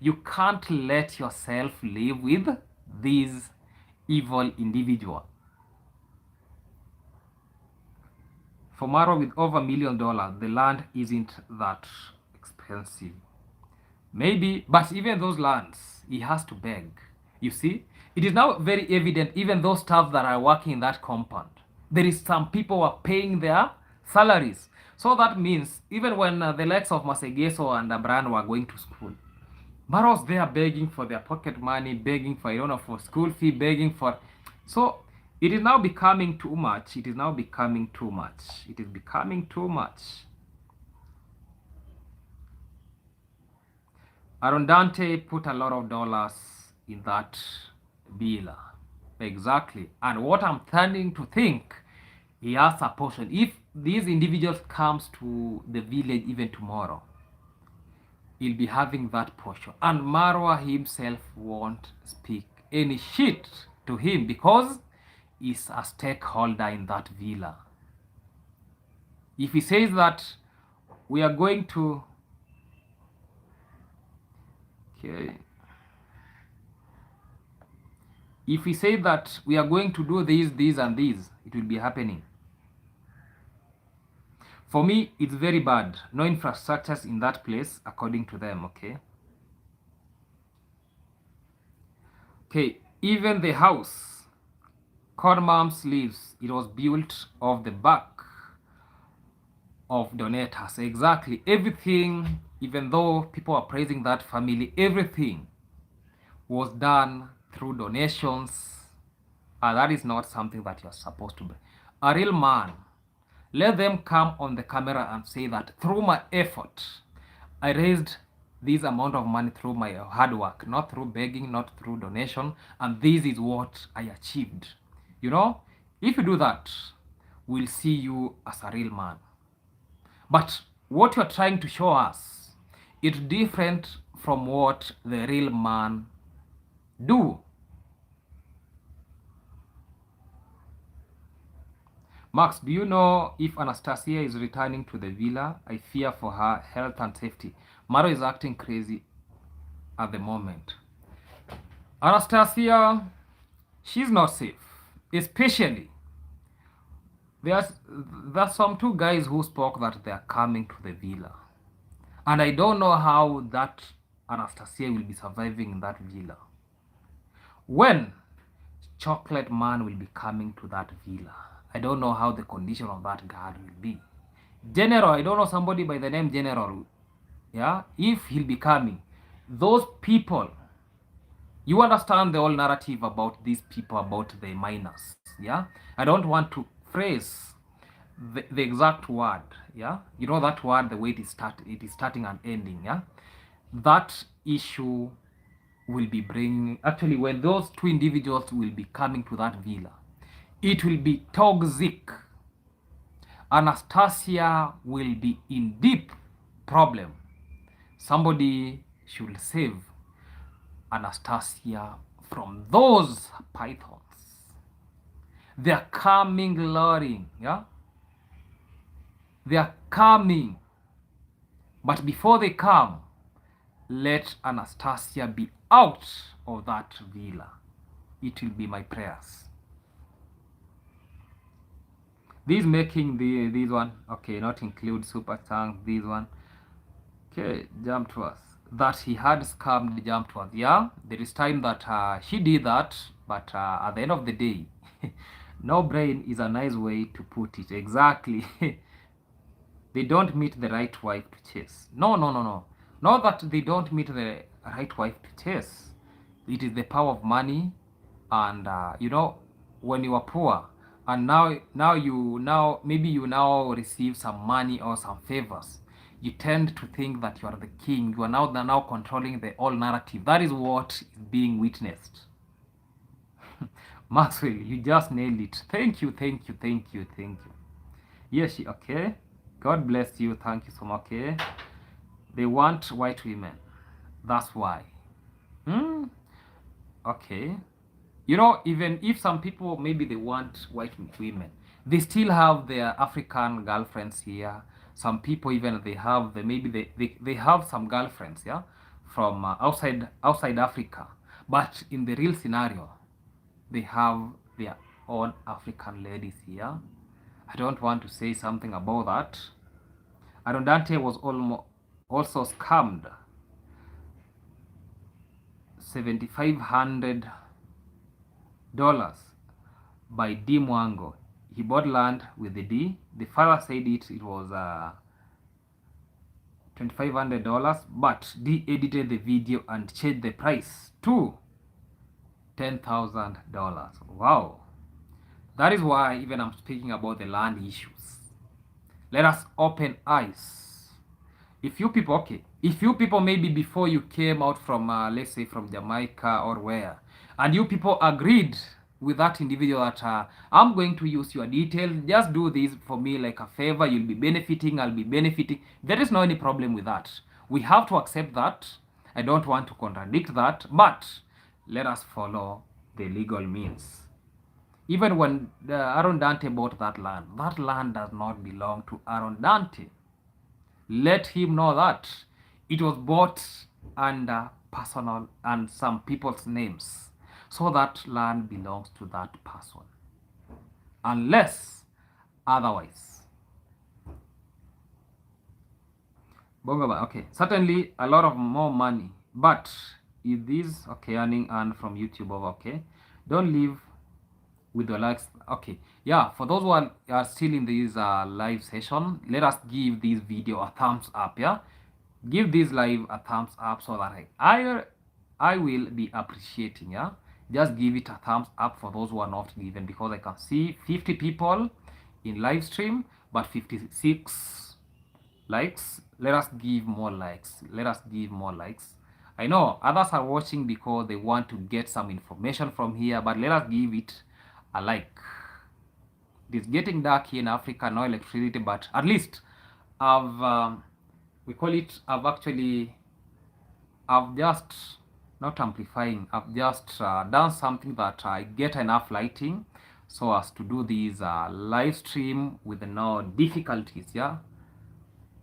you can't let yourself live with these evil individual. For Marwa with over $1 million, the land isn't that expensive. Maybe, but even those lands, he has to beg. You see, it is now very evident, even those staff that are working in that compound, there is some people who are paying their salaries. So that means even when the likes of Masegeso and Brian were going to school, Marwa was there begging for their pocket money, begging for, you know, for school fee, begging for. So it is now becoming too much. It is now becoming too much. It is becoming too much. Arondante put a lot of dollars in that bill. Exactly. And what I'm tending to think, he has a portion. If these individuals comes to the village even tomorrow, he'll be having that portion. And Marwa himself won't speak any shit to him because he's a stakeholder in that villa. If he says that we are going to, okay, if we say that we are going to do this, and this, it will be happening. For me, it's very bad. No infrastructures in that place, according to them, okay? Okay, even the house, Corn Mom's lives, it was built off the back of donators. Exactly. Everything, even though people are praising that family, everything was done through donations. That is not something that you're supposed to be. A real man, let them come on the camera and say that through my effort, I raised this amount of money through my hard work, not through begging, not through donation, and this is what I achieved. You know, if you do that, we'll see you as a real man. But what you're trying to show us, it's different from what the real man do. Max, do you know if Anastasia is returning to the villa? I fear for her health and safety. Maro is acting crazy at the moment. Anastasia, she's not safe. Especially, there's some two guys who spoke that they are coming to the villa. And I don't know how that Anastasia will be surviving in that villa. When Chocolate Man will be coming to that villa, I don't know how the condition of that guard will be. General, I don't know somebody by the name General, yeah, if he'll be coming. Those people, you understand the whole narrative about these people, about the miners, yeah. I don't want to phrase the exact word, yeah. You know that word, the way it is starting and ending, yeah. That issue will be bringing, actually, when those two individuals will be coming to that villa, it will be toxic. Anastasia will be in deep problem. Somebody should save Anastasia from those pythons. They are coming, luring, yeah? They are coming. But before they come, let Anastasia be out of that villa. It will be my prayers. This making this one, okay, not include super thanks, this one. Okay, jump to us. That he had scammed, jump to us. Yeah, there is time that she did that, but at the end of the day, no brain is a nice way to put it. Exactly. They don't meet the right wife to chase. No. Not that they don't meet the right wife to chase. It is the power of money, and you know, when you are poor, and now maybe you now receive some money or some favors, you tend to think that you are the king. You are now controlling the whole narrative. That is what is being witnessed. Maxwell, you just nailed it. Thank you. Yes, okay. God bless you. Thank you so much. Okay. They want white women. That's why. Okay. You know, even if some people maybe they want white women, they still have their African girlfriends here. Some people even they have they have some girlfriends, yeah, from outside Africa. But in the real scenario, they have their own African ladies here. I don't want to say something about that. Aaron Dante was also scammed $7,500 by D Mwango. He bought land with the D. The father said it was $2,500, but D edited the video and changed the price to $10,000. Wow. That is why even I'm speaking about the land issues. Let us open eyes. If you people maybe before you came out from let's say from Jamaica or where, and you people agreed with that individual that I'm going to use your details, just do this for me like a favor, you'll be benefiting, I'll be benefiting. There is no any problem with that. We have to accept that. I don't want to contradict that, but let us follow the legal means. Even when Aaron Dante bought that land does not belong to Aaron Dante. Let him know that it was bought under personal and some people's names. So that land belongs to that person. Unless otherwise. Okay, certainly a lot of more money. But if this, okay, earning from YouTube over, okay, don't leave with your likes. Okay, yeah, for those who are still in this live session, let us give this video a thumbs up. Yeah, give this live a thumbs up so that I will be appreciating. Yeah, just give it a thumbs up for those who are not given, because I can see 50 people in live stream but 56 likes. Let us give more likes. Let us give more likes. I know others are watching because they want to get some information from here, but let us give it a like. It is getting dark here in Africa, no electricity, but at least I've we call it, I've just not amplifying, I've just done something that I get enough lighting so as to do these live stream with no difficulties. Yeah,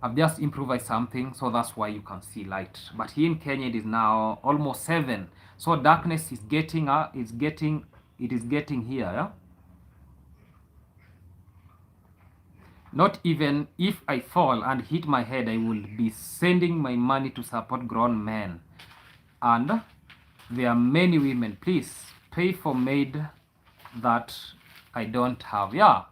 I've just improvised something, so that's why you can see light. But here in Kenya, it is now almost 7, so darkness is getting it is getting here. Yeah? Not even if I fall and hit my head, I will be sending my money to support grown men. And there are many women. Please pay for maid that I don't have. Yeah,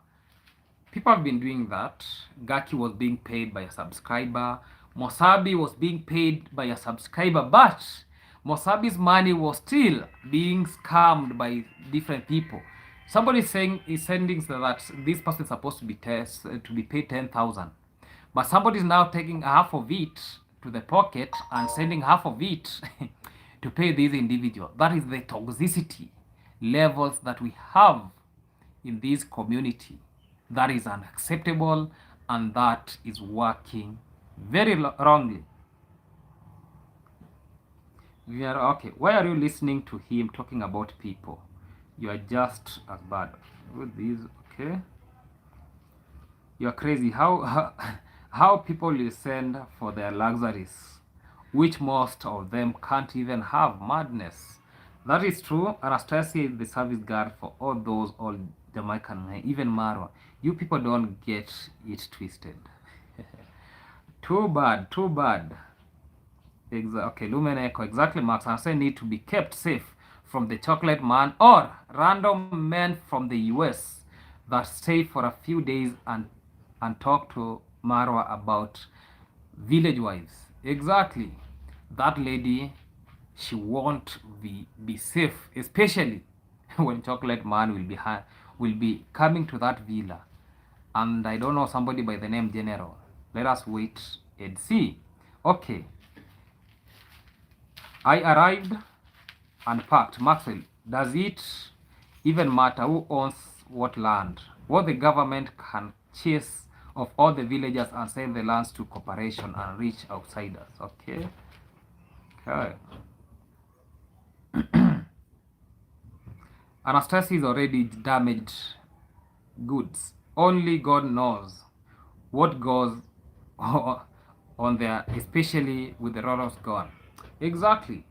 people have been doing that. Gaki was being paid by a subscriber. Mosabi was being paid by a subscriber, but Mosabi's money was still being scammed by different people. Somebody is sending that this person is supposed to be paid 10,000, but somebody is now taking half of it to the pocket and sending half of it to pay this individual. That is the toxicity levels that we have in this community. That is unacceptable, and that is working very wrongly. We are okay. Why are you listening to him talking about people? You are just as bad with these. Okay, you are crazy. How people listen for their luxuries, which most of them can't even have. Madness. That is true. Anastasia is the service guard for all those old Jamaican men, even Marwa. You people don't get it twisted. Too bad, too bad. Okay, Lumen Echo, exactly, Max. I say need to be kept safe from the chocolate man or random men from the US that stay for a few days and talk to Marwa about village wives. Exactly. That lady, she won't be safe, especially when chocolate man will be coming to that villa. And I don't know, somebody by the name General. Let us wait and see. Okay. I arrived and parked. Maxwell, does it even matter who owns what land? What the government can chase of all the villagers and sell the lands to corporation and rich outsiders. Okay. Okay. Anastasia is already damaged goods. Only God knows what goes on there, especially with the rollers gone. Exactly.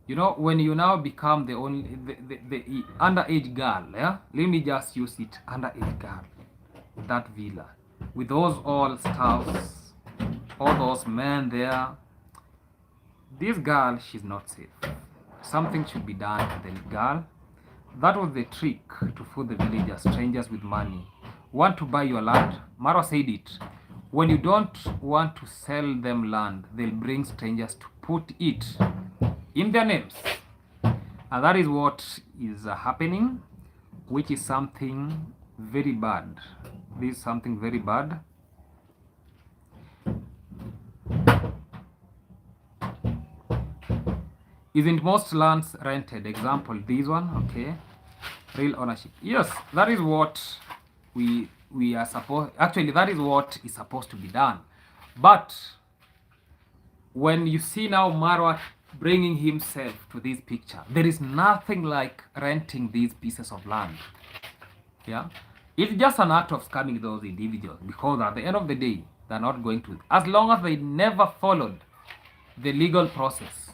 You know, when you now become the only the underage girl, yeah, let me just use it, underage girl, that villa with those all stuffs, all those men there. This girl, she's not safe. Something should be done to the girl. That was the trick to fool the villagers, strangers with money. Want to buy your land? Mara said it. When you don't want to sell them land, they'll bring strangers to put it in their names. And that is what is happening, which is something very bad. This is something very bad. Isn't most lands rented? Example, this one, okay. Real ownership. Yes, that is what we are supposed, actually that is what is supposed to be done. But when you see now Marwa bringing himself to this picture, there is nothing like renting these pieces of land. Yeah, it's just an act of scamming those individuals, because at the end of the day, they're not going to, as long as they never followed the legal process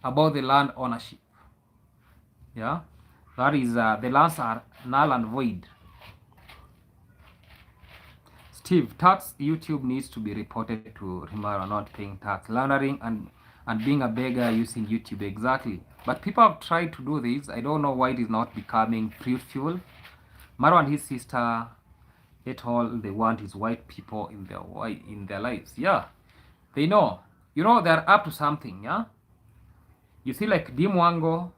about the land ownership. Yeah, that is the lands are null and void. Steve, tax YouTube needs to be reported to Rimara not paying tax, laundering and being a beggar using YouTube. Exactly. But people have tried to do this. I don't know why it is not becoming fruitful. Marwa and his sister, at all they want is white people in their lives. Yeah, they know. You know they're up to something. Yeah, you see like Dimwango,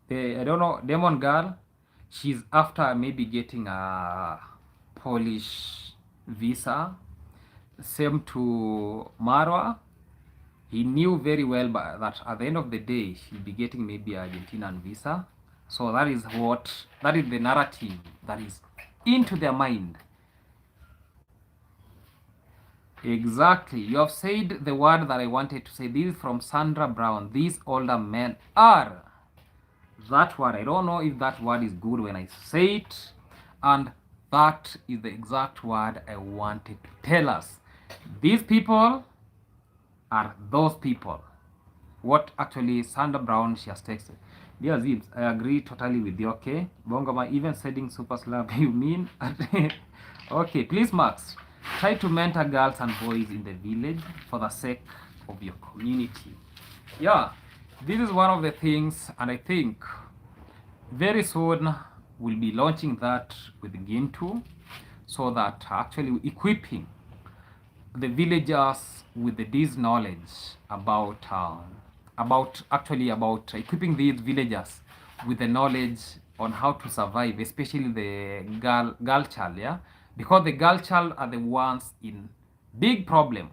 the I don't know Demon Girl. She's after maybe getting a Polish visa. Same to Marwa. He knew very well that at the end of the day he'll be getting maybe an Argentinian visa. So that is the narrative that is into their mind. Exactly. You have said the word that I wanted to say. This is from Sandra Brown. These older men are. That word, I don't know if that word is good when I say it. And that is the exact word I wanted to tell us. These people are those people. What actually Sandra Brown, she has texted. Dear Zibs, I agree totally with you, okay? Bongoma, even setting super slab, you mean? Okay, please, Max, try to mentor girls and boys in the village for the sake of your community. Yeah, this is one of the things, and I think very soon we'll be launching that with Gintu, so that actually equipping the villagers with this knowledge about equipping these villagers with the knowledge on how to survive, especially the girl child, yeah, because the girl child are the ones in big problem.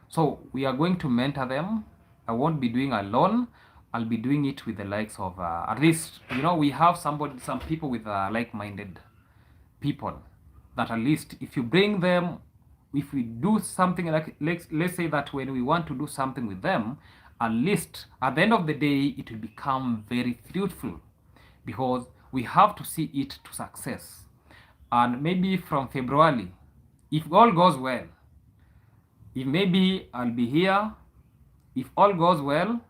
So we are going to mentor them. I won't be doing alone. I'll be doing it with the likes of at least, you know, we have some people with like-minded people that at least if you bring them, if we do something like let's say that when we want to do something with them, at least at the end of the day it will become very fruitful, because we have to see it to success. And maybe from February, if all goes well, if maybe I'll be here, if all goes well,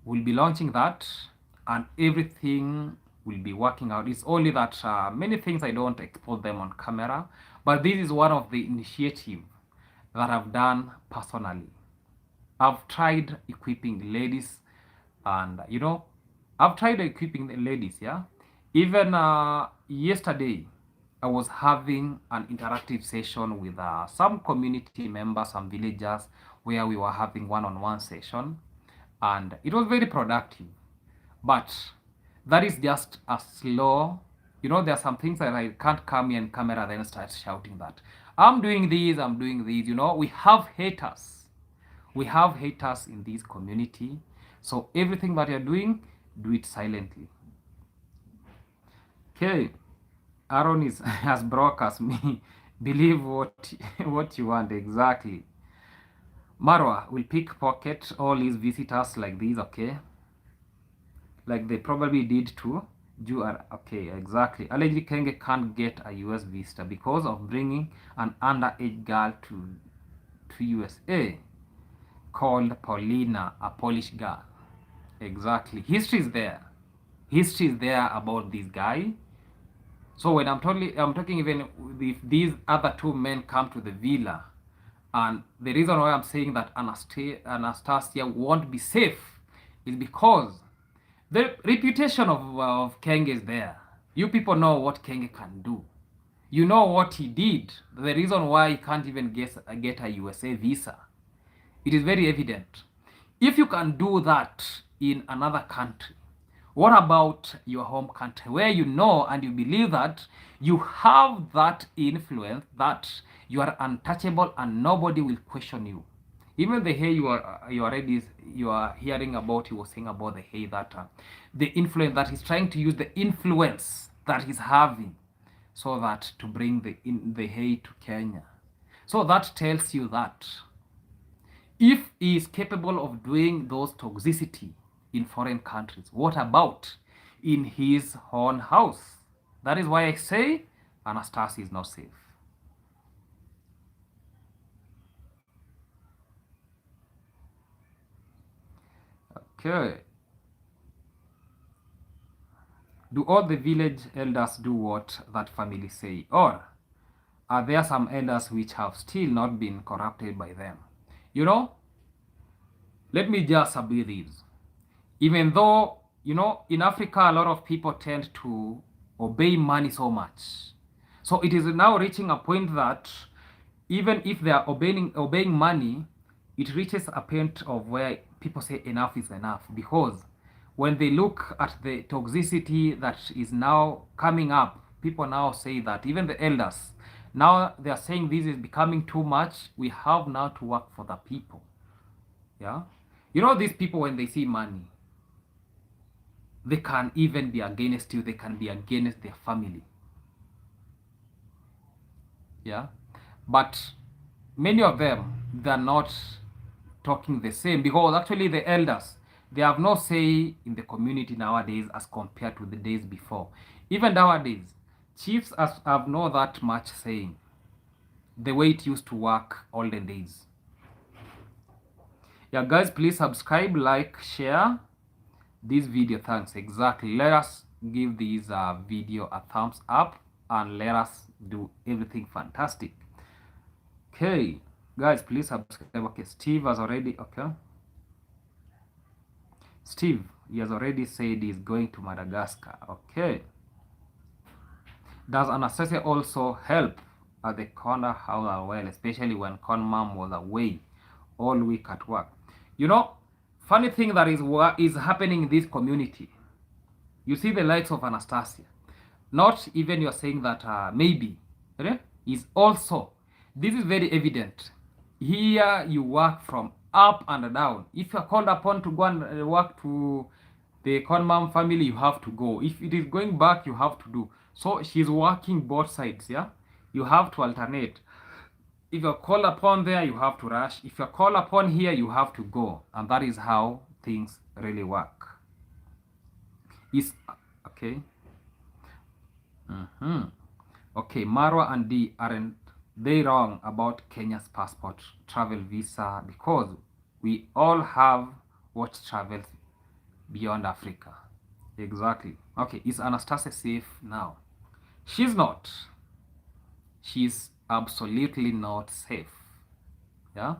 we'll be launching that and everything will be working out. It's only that many things I don't expose them on camera, but this is one of the initiatives that I've done personally. I've tried equipping ladies, and you know, I've tried equipping the ladies, yeah. Even yesterday, I was having an interactive session with some community members, some villagers, where we were having one-on-one session, and it was very productive. But that is just a slow, you know, there are some things that I can't come in camera then start shouting that I'm doing these, you know, we have haters. We have haters in this community. So everything that you're doing, do it silently. Okay, Aaron is as broke as me. Believe what you want exactly. Marwa will pickpocket all his visitors like this, okay? Like they probably did to you are okay, exactly. Allegedly Kenge can't get a US visa because of bringing an underage girl to USA called Paulina, a Polish girl. Exactly. History is there. History is there about this guy. So when I'm talking even if these other two men come to the villa, and the reason why I'm saying that Anastasia won't be safe is because the reputation of Kenge is there. You people know what Kenge can do. You know what he did. The reason why he can't even get a USA visa. It is very evident. If you can do that in another country, what about your home country where you know and you believe that you have that influence, that you are untouchable and nobody will question you? Even the hay you are hearing about, he was saying about the hay that the influence that he's trying to use, the influence that he's having, so that to bring the hay to Kenya. So that tells you that if he is capable of doing those toxicity in foreign countries, what about in his own house? That is why I say Anastasia is not safe. Okay. Do all the village elders do what that family say? Or are there some elders which have still not been corrupted by them? You know, let me just submit this. Even though, you know, in Africa, a lot of people tend to obey money so much. So it is now reaching a point that even if they are obeying money, it reaches a point of where people say enough is enough, because when they look at the toxicity that is now coming up, people now say that, even the elders, now they are saying this is becoming too much. We have now to work for the people. Yeah. You know, these people, when they see money, they can even be against you. They can be against their family. Yeah. But many of them, they're not talking the same, because actually the elders, they have no say in the community nowadays as compared to the days before. Even nowadays, chiefs have not that much saying the way it used to work olden days. Yeah, guys, please subscribe, like, share this video. Thanks. Exactly. Let us give this video a thumbs up, and let us do everything fantastic. Okay, guys, please subscribe. Okay, Steve has already, okay. Steve, he has already said he's going to Madagascar. Okay. Does anesthesia also help at the corner house well, especially when con mom was away all week at work? You know, funny thing that is happening in this community. You see the likes of Anastasia. Not even you're saying that maybe, right? Is also, this is very evident. Here you work from up and down. If you're called upon to go and work to the Conmam family, you have to go. If it is going back, you have to do. So she's working both sides, yeah? You have to alternate. If you're called upon there, you have to rush. If you're called upon here, you have to go. And that is how things really work. Is okay. Okay, Marwa and D, aren't they wrong about Kenya's passport travel visa? Because we all have what travels beyond Africa. Exactly. Okay, is Anastasia safe now? She's not. She's absolutely not safe. Yeah?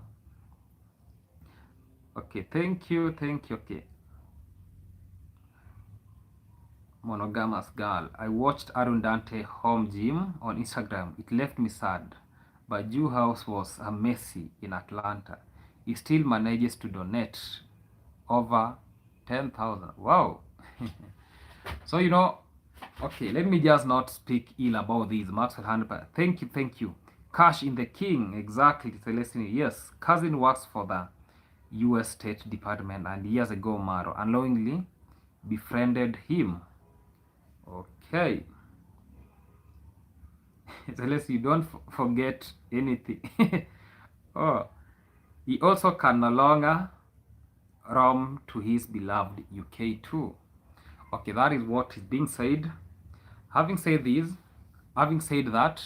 Okay, thank you. Okay. Monogamous girl. I watched Arun Dante home gym on Instagram. It left me sad. But Jew House was a messy in Atlanta. He still manages to donate over 10,000. Wow. So, you know, okay, let me just not speak ill about these. Maxwell Handler. Thank you. Cash in the King. Exactly, Celestine. Yes, cousin works for the US State Department, and years ago, Maro unknowingly befriended him. Okay. Celeste, you don't forget anything. Oh, he also can no longer roam to his beloved UK too. Okay, that is what is being said. Having said that,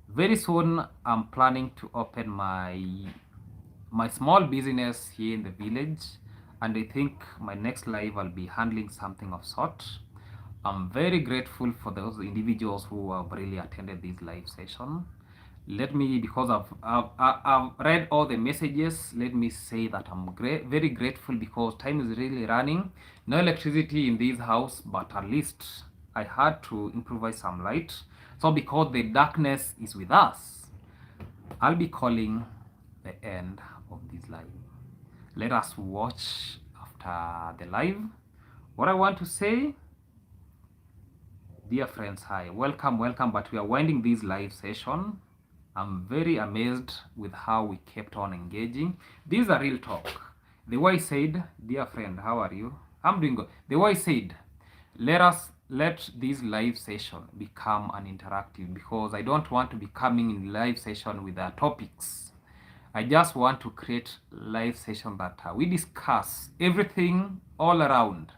very soon I'm planning to open my small business here in the village, and I think my next live I'll be handling something of sort. I'm very grateful for those individuals who have really attended this live session. Let me, because I've read all the messages, let me say that I'm very grateful, because time is really running. No electricity in this house, but at least I had to improvise some light. So because the darkness is with us, I'll be calling the end of this live. Let us watch after the live. What I want to say, dear friends, hi, welcome, but we are winding this live session. I'm very amazed with how we kept on engaging. This is a real talk. The way I said, dear friend, how are you? I'm doing good. The way I said, let this live session become an interactive, because I don't want to be coming in live session with topics. I just want to create live session that we discuss everything all around.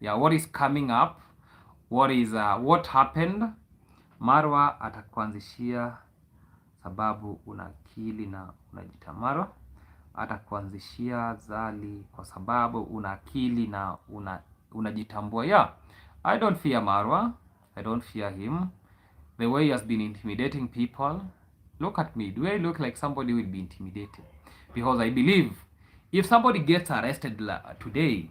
Yeah, what is coming up, what happened. Marwa atakuanzishia sababu una akili na unajitamaro. Atakuanzishia Zali kwa sababu una akili na unajitambua. Yeah, I don't fear Marwa. I don't fear him. The way he has been intimidating people. Look at me. Do I look like somebody who will be intimidated? Because I believe if somebody gets arrested today,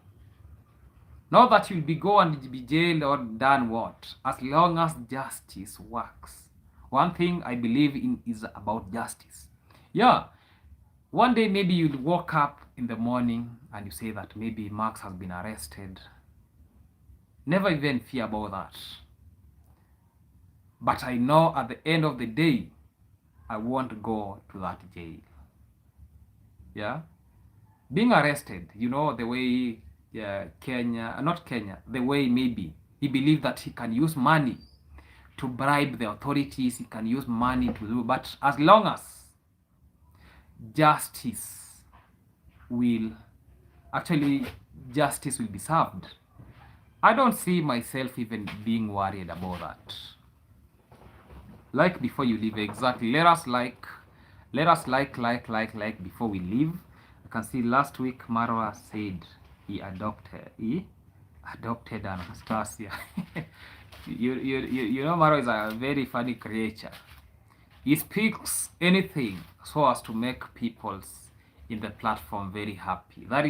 Not that you'll be go and be jailed or done what, as long as justice works. One thing I believe in is about justice. Yeah, one day maybe you'll wake up in the morning and you say that maybe Max has been arrested. Never even fear about that. But I know at the end of the day, I won't go to that jail. Yeah? Being arrested, you know, the way not Kenya, the way maybe he believed that he can use money to bribe the authorities, he can use money to do, but as long as justice will justice will be served, I don't see myself even being worried about that. Like before you leave, exactly. Let us like before we leave. I can see last week Marwa said he adopted Anastasia. you know Marwa is a very funny creature. He speaks anything so as to make people in the platform very happy. That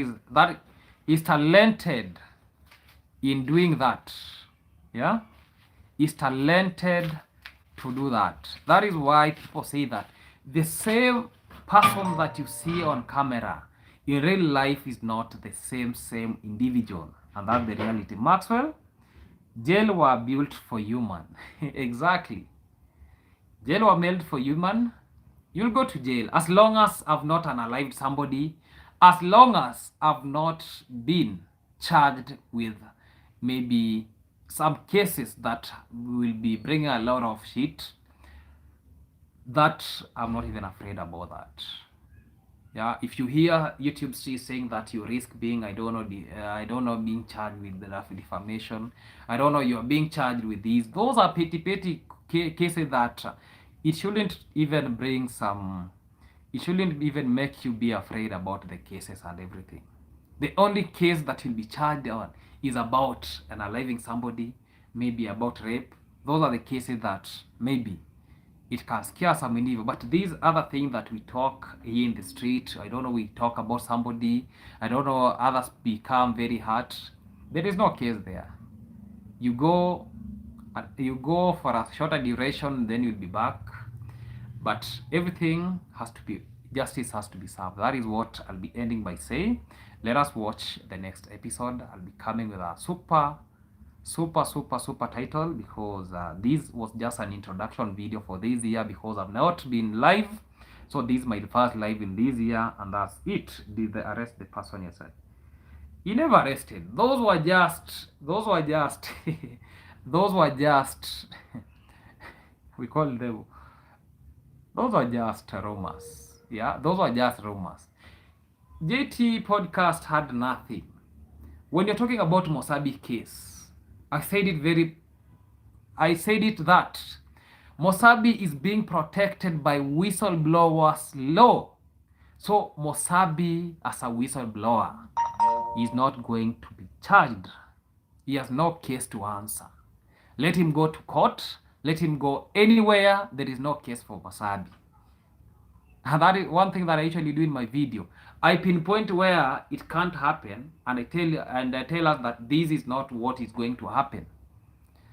is talented in doing that. Yeah? He's talented to do that. That is why people say that the same person that you see on camera in real life is not the same individual, and that's the reality. Maxwell, jail were built for human. Exactly. Jail were made for human. You'll go to jail as long as I've not unalived somebody, as long as I've not been charged with maybe some cases that will be bringing a lot of shit. That I'm not even afraid about that. Yeah, if you hear YouTube saying that you risk being, I don't know, being charged with the defamation, I don't know, you're being charged with these. Those are petty cases that it shouldn't even bring some. It shouldn't even make you be afraid about the cases and everything. The only case that you'll be charged on is about unaliving somebody, maybe about rape. Those are the cases that maybe it can scare some individual. But these other things that we talk here in the street, I don't know, we talk about somebody, I don't know, others become very hurt. There is no case there. You go for a shorter duration, then you'll be back. But everything has to be, justice has to be served. That is what I'll be ending by saying. Let us watch the next episode. I'll be coming with a super title, because this was just an introduction video for this year, because I've not been live. So this is my first live in this year, and that's it. Did they arrest the person yesterday? He never arrested. Those were just we call them, those were just rumors. Yeah, those were just rumors. JT podcast had nothing. When you're talking about Mosabi case, I said it that Mosabi is being protected by whistleblowers law. So Mosabi, as a whistleblower, is not going to be charged. He has no case to answer. Let him go to court. Let him go anywhere. There is no case for Mosabi. And that is one thing that I usually do in my video. I pinpoint where it can't happen, and I tell us that this is not what is going to happen.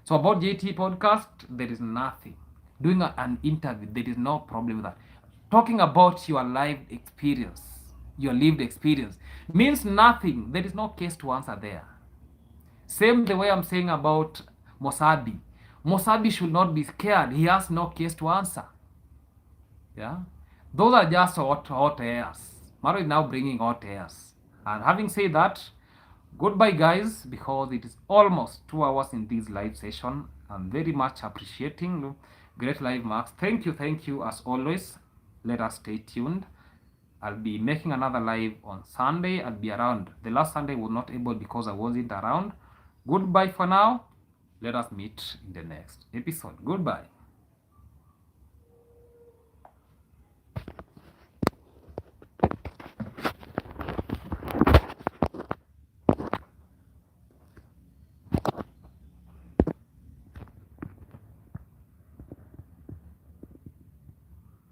So about JT podcast, there is nothing. Doing an interview, there is no problem with that. Talking about your lived experience, means nothing. There is no case to answer there. Same the way I'm saying about Mosabi. Mosabi should not be scared. He has no case to answer. Yeah, those are just hot airs. Maro is now bringing hot airs. And having said that, goodbye guys, because it is almost 2 hours in this live session. I'm very much appreciating great live marks. Thank you as always. Let us stay tuned. I'll be making another live on Sunday. I'll be around. The last Sunday was not able because I wasn't around. Goodbye for now. Let us meet in the next episode. Goodbye.